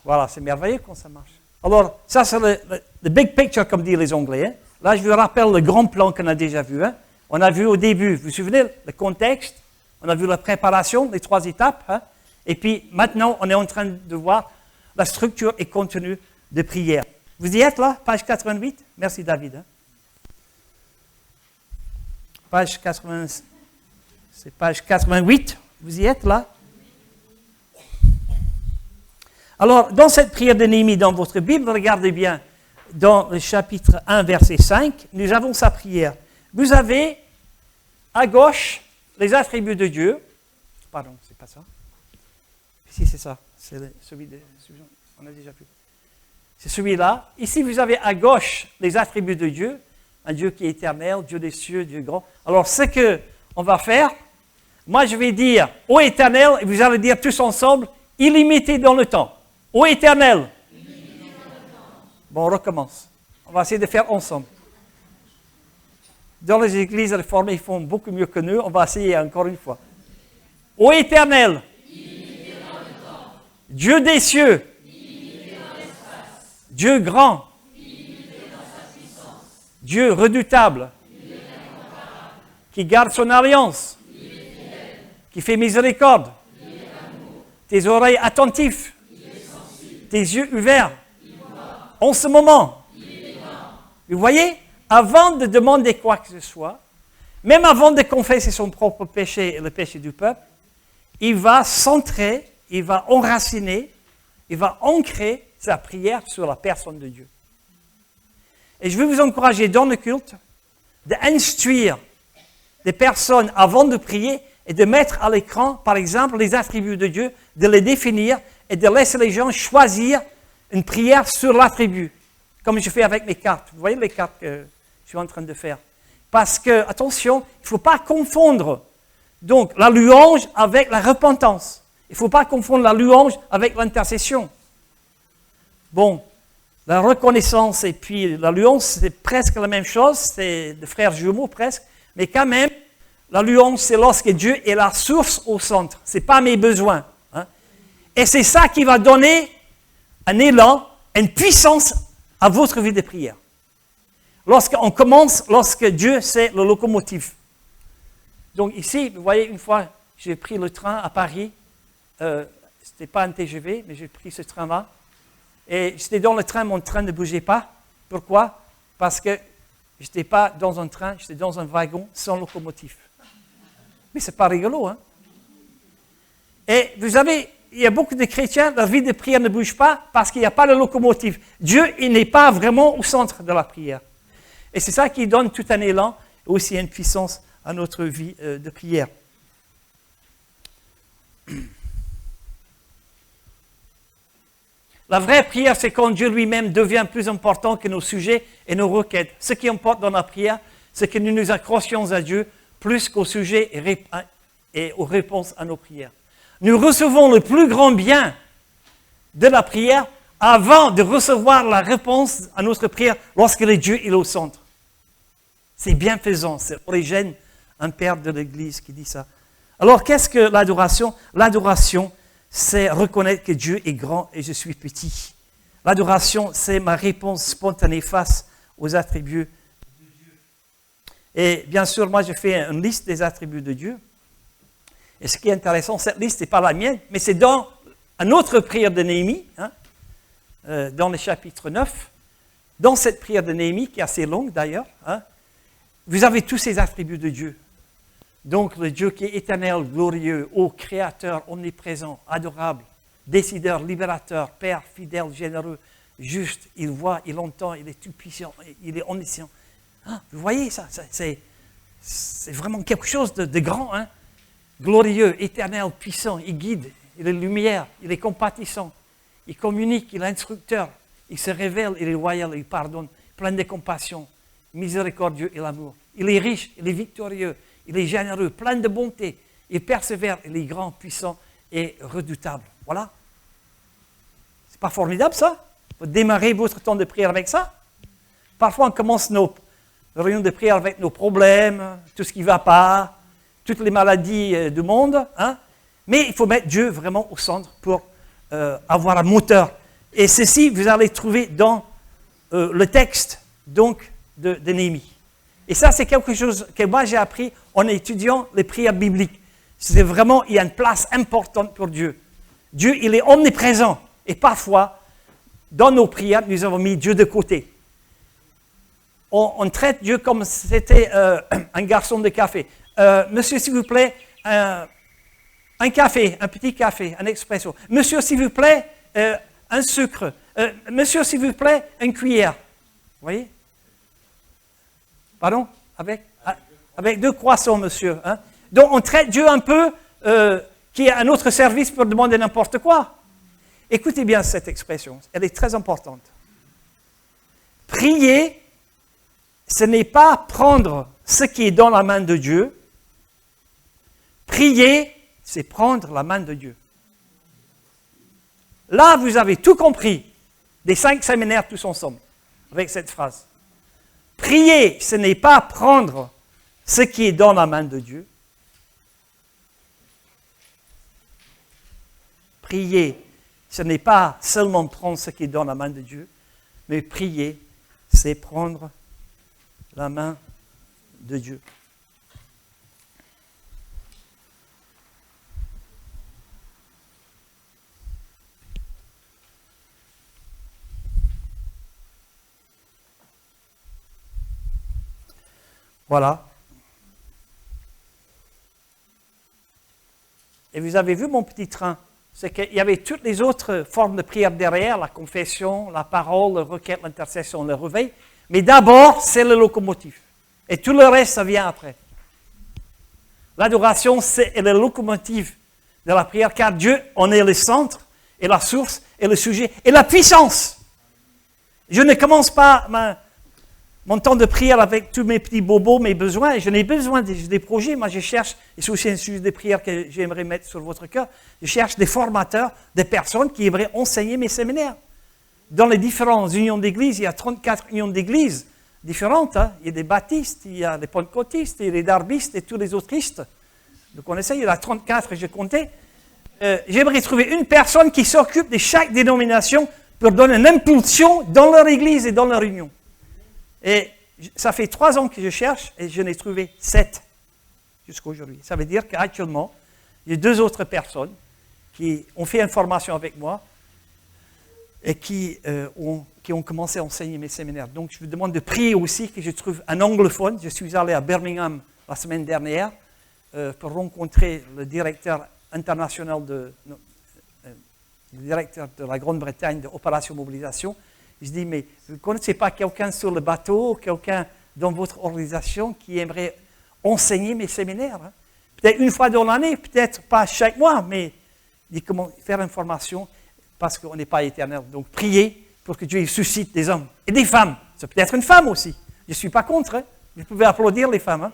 Voilà, c'est merveilleux quand ça marche. Alors, ça c'est le big picture, comme disent les Anglais. Hein. Là, je vous rappelle le grand plan qu'on a déjà vu. Hein. On a vu au début, vous vous souvenez, le contexte, on a vu la préparation, les 3 étapes, hein. Et puis maintenant, on est en train de voir la structure et contenu de prière. Vous y êtes là, page 88? Merci David. Hein. Page 80, c'est page 88, vous y êtes là? Alors, dans cette prière de Néhémie dans votre Bible, regardez bien, dans le chapitre 1, verset 5, nous avons sa prière. Vous avez à gauche les attributs de Dieu. Pardon, c'est pas ça. Si, c'est ça. C'est celui on a déjà vu. C'est celui-là. Ici, vous avez à gauche les attributs de Dieu. Un Dieu qui est éternel, Dieu des cieux, Dieu grand. Alors, ce qu'on va faire, moi, je vais dire « Ô éternel » et vous allez dire tous ensemble « illimité dans le temps ». « Ô éternel ». Bon, on recommence. On va essayer de faire ensemble. Dans les églises réformées, ils font beaucoup mieux que nous. On va essayer encore une fois. « Ô éternel ». Dieu des cieux, Dieu grand, Dieu redoutable, qui garde son alliance, qui fait miséricorde, tes oreilles attentives, tes yeux ouverts, en ce moment. Vous voyez, avant de demander quoi que ce soit, même avant de confesser son propre péché et le péché du peuple, il va centrer, il va enraciner, il va ancrer sa prière sur la personne de Dieu. Et je veux vous encourager dans le culte d'instruire des personnes avant de prier et de mettre à l'écran, par exemple, les attributs de Dieu, de les définir et de laisser les gens choisir une prière sur l'attribut, comme je fais avec mes cartes. Vous voyez les cartes que je suis en train de faire. Parce que, attention, il ne faut pas confondre donc la louange avec la repentance. Il ne faut pas confondre la louange avec l'intercession. Bon, la reconnaissance et puis la louange, c'est presque la même chose, c'est des frères jumeaux presque, mais quand même, la louange, c'est lorsque Dieu est la source au centre. Ce n'est pas mes besoins. Hein. Et c'est ça qui va donner un élan, une puissance à votre vie de prière. Lorsqu'on commence, lorsque Dieu, c'est le locomotive. Donc ici, vous voyez, une fois, j'ai pris le train à Paris. Ce n'était pas un TGV, mais j'ai pris ce train-là. Et j'étais dans le train, mon train ne bougeait pas. Pourquoi? Parce que je n'étais pas dans un train, j'étais dans un wagon sans locomotive. Mais ce n'est pas rigolo, hein? Et vous savez, il y a beaucoup de chrétiens, leur vie de prière ne bouge pas parce qu'il n'y a pas de locomotive. Dieu, il n'est pas vraiment au centre de la prière. Et c'est ça qui donne tout un élan et aussi une puissance à notre vie de prière. La vraie prière, c'est quand Dieu lui-même devient plus important que nos sujets et nos requêtes. Ce qui importe dans la prière, c'est que nous nous accrochions à Dieu plus qu'aux sujets et aux réponses à nos prières. Nous recevons le plus grand bien de la prière avant de recevoir la réponse à notre prière lorsque le Dieu est au centre. C'est bienfaisant, c'est Origène, un père de l'Église qui dit ça. Alors, qu'est-ce que l'adoration? L'adoration, c'est reconnaître que Dieu est grand et je suis petit. L'adoration, c'est ma réponse spontanée face aux attributs de Dieu. Et bien sûr, moi, je fais une liste des attributs de Dieu. Et ce qui est intéressant, cette liste n'est pas la mienne, mais c'est dans une autre prière de Néhémie, dans le chapitre 9. Dans cette prière de Néhémie, qui est assez longue d'ailleurs, vous avez tous ces attributs de Dieu. Donc, le Dieu qui est éternel, glorieux, haut, créateur, omniprésent, adorable, décideur, libérateur, Père, fidèle, généreux, juste, il voit, il entend, il est tout-puissant, il est omniscient. Vous voyez ça, c'est vraiment quelque chose de grand. Glorieux, éternel, puissant, il guide, il est lumière, il est compatissant, il communique, il est instructeur, il se révèle, il est loyal, il pardonne, plein de compassion, miséricordieux et l'amour. Il est riche, il est victorieux, il est généreux, plein de bonté, il persévère, il est grand, puissant et redoutable. Voilà. C'est pas formidable ça? Vous démarrez votre temps de prière avec ça? Parfois on commence nos réunions de prière avec nos problèmes, tout ce qui ne va pas, toutes les maladies du monde. Mais il faut mettre Dieu vraiment au centre pour avoir un moteur. Et ceci, vous allez trouver dans le texte donc, de Néhémie. Et ça, c'est quelque chose que moi j'ai appris en étudiant les prières bibliques. C'est vraiment, il y a une place importante pour Dieu. Dieu, il est omniprésent. Et parfois, dans nos prières, nous avons mis Dieu de côté. On traite Dieu comme si c'était un garçon de café. Monsieur, s'il vous plaît, un café, un petit café, un expresso. Monsieur, s'il vous plaît, un sucre. Monsieur, s'il vous plaît, une cuillère. Vous voyez? Pardon? Avec 2 croissants, monsieur. Donc, on traite Dieu un peu qui est à notre service pour demander n'importe quoi. Écoutez bien cette expression, elle est très importante. Prier, ce n'est pas prendre ce qui est dans la main de Dieu. Prier, c'est prendre la main de Dieu. Là, vous avez tout compris des 5 séminaires tous ensemble, avec cette phrase. Prier, ce n'est pas prendre ce qui est dans la main de Dieu. Prier, ce n'est pas seulement prendre ce qui est dans la main de Dieu, mais prier, c'est prendre la main de Dieu. Voilà. Et vous avez vu mon petit train? C'est qu'il y avait toutes les autres formes de prière derrière, la confession, la parole, la requête, l'intercession, le réveil. Mais d'abord, c'est le locomotive. Et tout le reste, ça vient après. L'adoration, c'est le locomotive de la prière, car Dieu en est le centre, et la source, et le sujet, et la puissance. Je ne commence pas mon temps de prière avec tous mes petits bobos, mes besoins, et je n'ai besoin des projets. Moi, je cherche, et c'est aussi un sujet de prière que j'aimerais mettre sur votre cœur, je cherche des formateurs, des personnes qui aimeraient enseigner mes séminaires. Dans les différentes unions d'église, il y a 34 unions d'église différentes. Il y a des baptistes, il y a des pentecôtistes, il y a des darbistes et tous les autristes. Vous connaissez, il y en a 34, j'ai compté. J'aimerais trouver une personne qui s'occupe de chaque dénomination pour donner une impulsion dans leur église et dans leur union. Et ça fait 3 ans que je cherche et je n'ai trouvé 7 jusqu'à aujourd'hui. Ça veut dire qu'actuellement, il y a 2 autres personnes qui ont fait une formation avec moi et qui ont commencé à enseigner mes séminaires. Donc, je vous demande de prier aussi que je trouve un anglophone. Je suis allé à Birmingham la semaine dernière pour rencontrer le directeur international le directeur de la Grande-Bretagne de Opération Mobilisation. Je dis, mais vous ne connaissez pas quelqu'un sur le bateau, quelqu'un dans votre organisation qui aimerait enseigner mes séminaires? Peut-être une fois dans l'année, peut-être pas chaque mois, mais comment faire une formation parce qu'on n'est pas éternel. Donc, priez pour que Dieu suscite des hommes et des femmes. C'est peut-être une femme aussi. Je ne suis pas contre. Hein. Vous pouvez applaudir les femmes. Hein.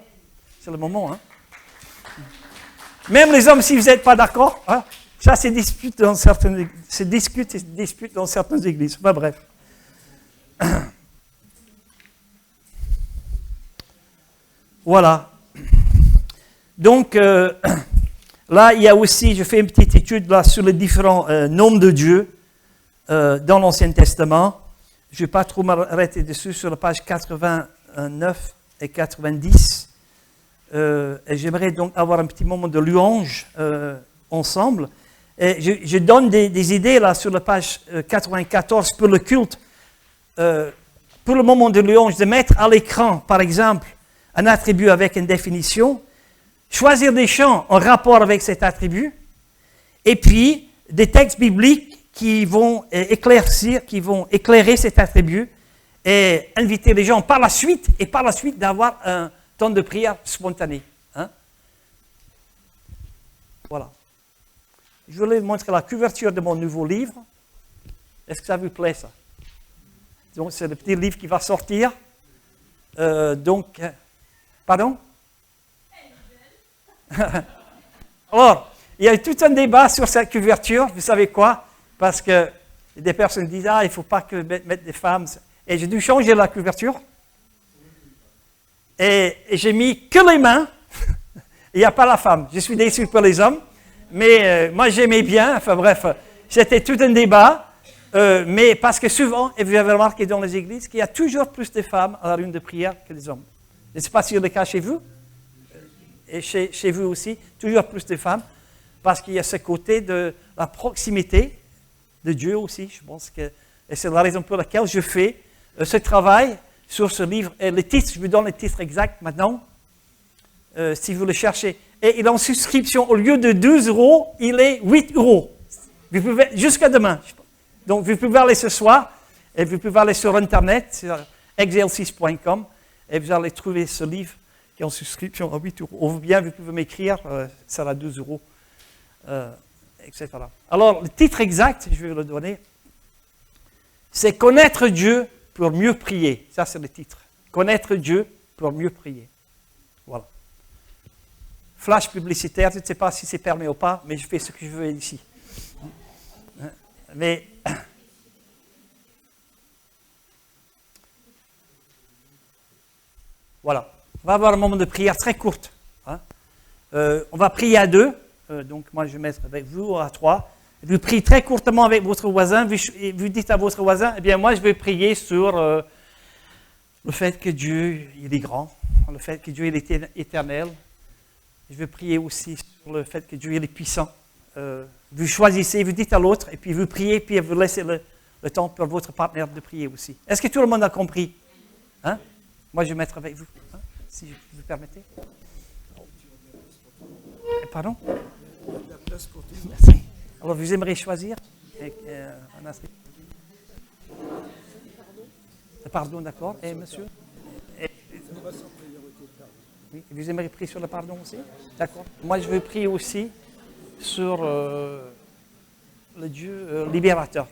C'est le moment. Hein. Même les hommes, si vous n'êtes pas d'accord, hein, ça se discute dans certaines églises. Enfin, bref. Voilà. Donc, là, il y a aussi, je fais une petite étude là sur les différents noms de Dieu dans l'Ancien Testament. Je ne vais pas trop m'arrêter dessus sur la page 89 et 90. Et j'aimerais donc avoir un petit moment de louange ensemble. Et je donne des idées là sur la page 94 pour le culte. Pour le moment de louange, de mettre à l'écran, par exemple, un attribut avec une définition, choisir des chants en rapport avec cet attribut, et puis des textes bibliques qui vont éclairer cet attribut et inviter les gens par la suite d'avoir un temps de prière spontané. Hein? Voilà. Je voulais vous montrer la couverture de mon nouveau livre. Est-ce que ça vous plaît, ça? Donc, c'est le petit livre qui va sortir. Pardon? Alors, il y a eu tout un débat sur cette couverture. Vous savez quoi? Parce que des personnes disent, il ne faut pas que mettre des femmes. Et j'ai dû changer la couverture. Et j'ai mis que les mains. Il n'y a pas la femme. Je suis déçu pour les hommes. Mais moi, j'aimais bien. Enfin bref, c'était tout un débat. Mais parce que souvent, et vous avez remarqué dans les églises, qu'il y a toujours plus de femmes à la réunion de prière que les hommes. Je ne sais pas si c'est le cas chez vous. Et chez vous aussi, toujours plus de femmes. Parce qu'il y a ce côté de la proximité de Dieu aussi. Je pense que et c'est la raison pour laquelle je fais ce travail sur ce livre. Et le titre, je vous donne le titre exact maintenant, si vous le cherchez. Et il est en souscription, au lieu de 12 €, il est 8 €. Vous pouvez, jusqu'à demain. Donc, vous pouvez aller ce soir, et vous pouvez aller sur Internet, sur exel6.com, et vous allez trouver ce livre qui est en souscription à 8 €. Ou bien, vous pouvez m'écrire, ça sera 12 €, etc. Alors, le titre exact, je vais le donner, c'est « Connaître Dieu pour mieux prier ». Ça, c'est le titre. « Connaître Dieu pour mieux prier ». Voilà. Flash publicitaire, je ne sais pas si c'est permis ou pas, mais je fais ce que je veux ici. Mais voilà, on va avoir un moment de prière très courte. Hein. On va prier à deux, donc moi je vais mettre avec vous à trois. Vous priez très courtement avec votre voisin, vous dites à votre voisin, eh bien moi je vais prier sur le fait que Dieu il est grand, le fait que Dieu il est éternel. Je vais prier aussi sur le fait que Dieu il est puissant. Vous choisissez, vous dites à l'autre, et puis vous priez, puis vous laissez le temps pour votre partenaire de prier aussi. Est-ce que tout le monde a compris? Hein? Moi, je vais mettre avec vous, hein, si vous permettez. Pardon? Merci. Alors, vous aimeriez choisir un instant? Pardon, d'accord. Et monsieur? Oui, vous aimeriez prier sur le pardon aussi? D'accord. Moi, je veux prier aussi sur le Dieu libérateur.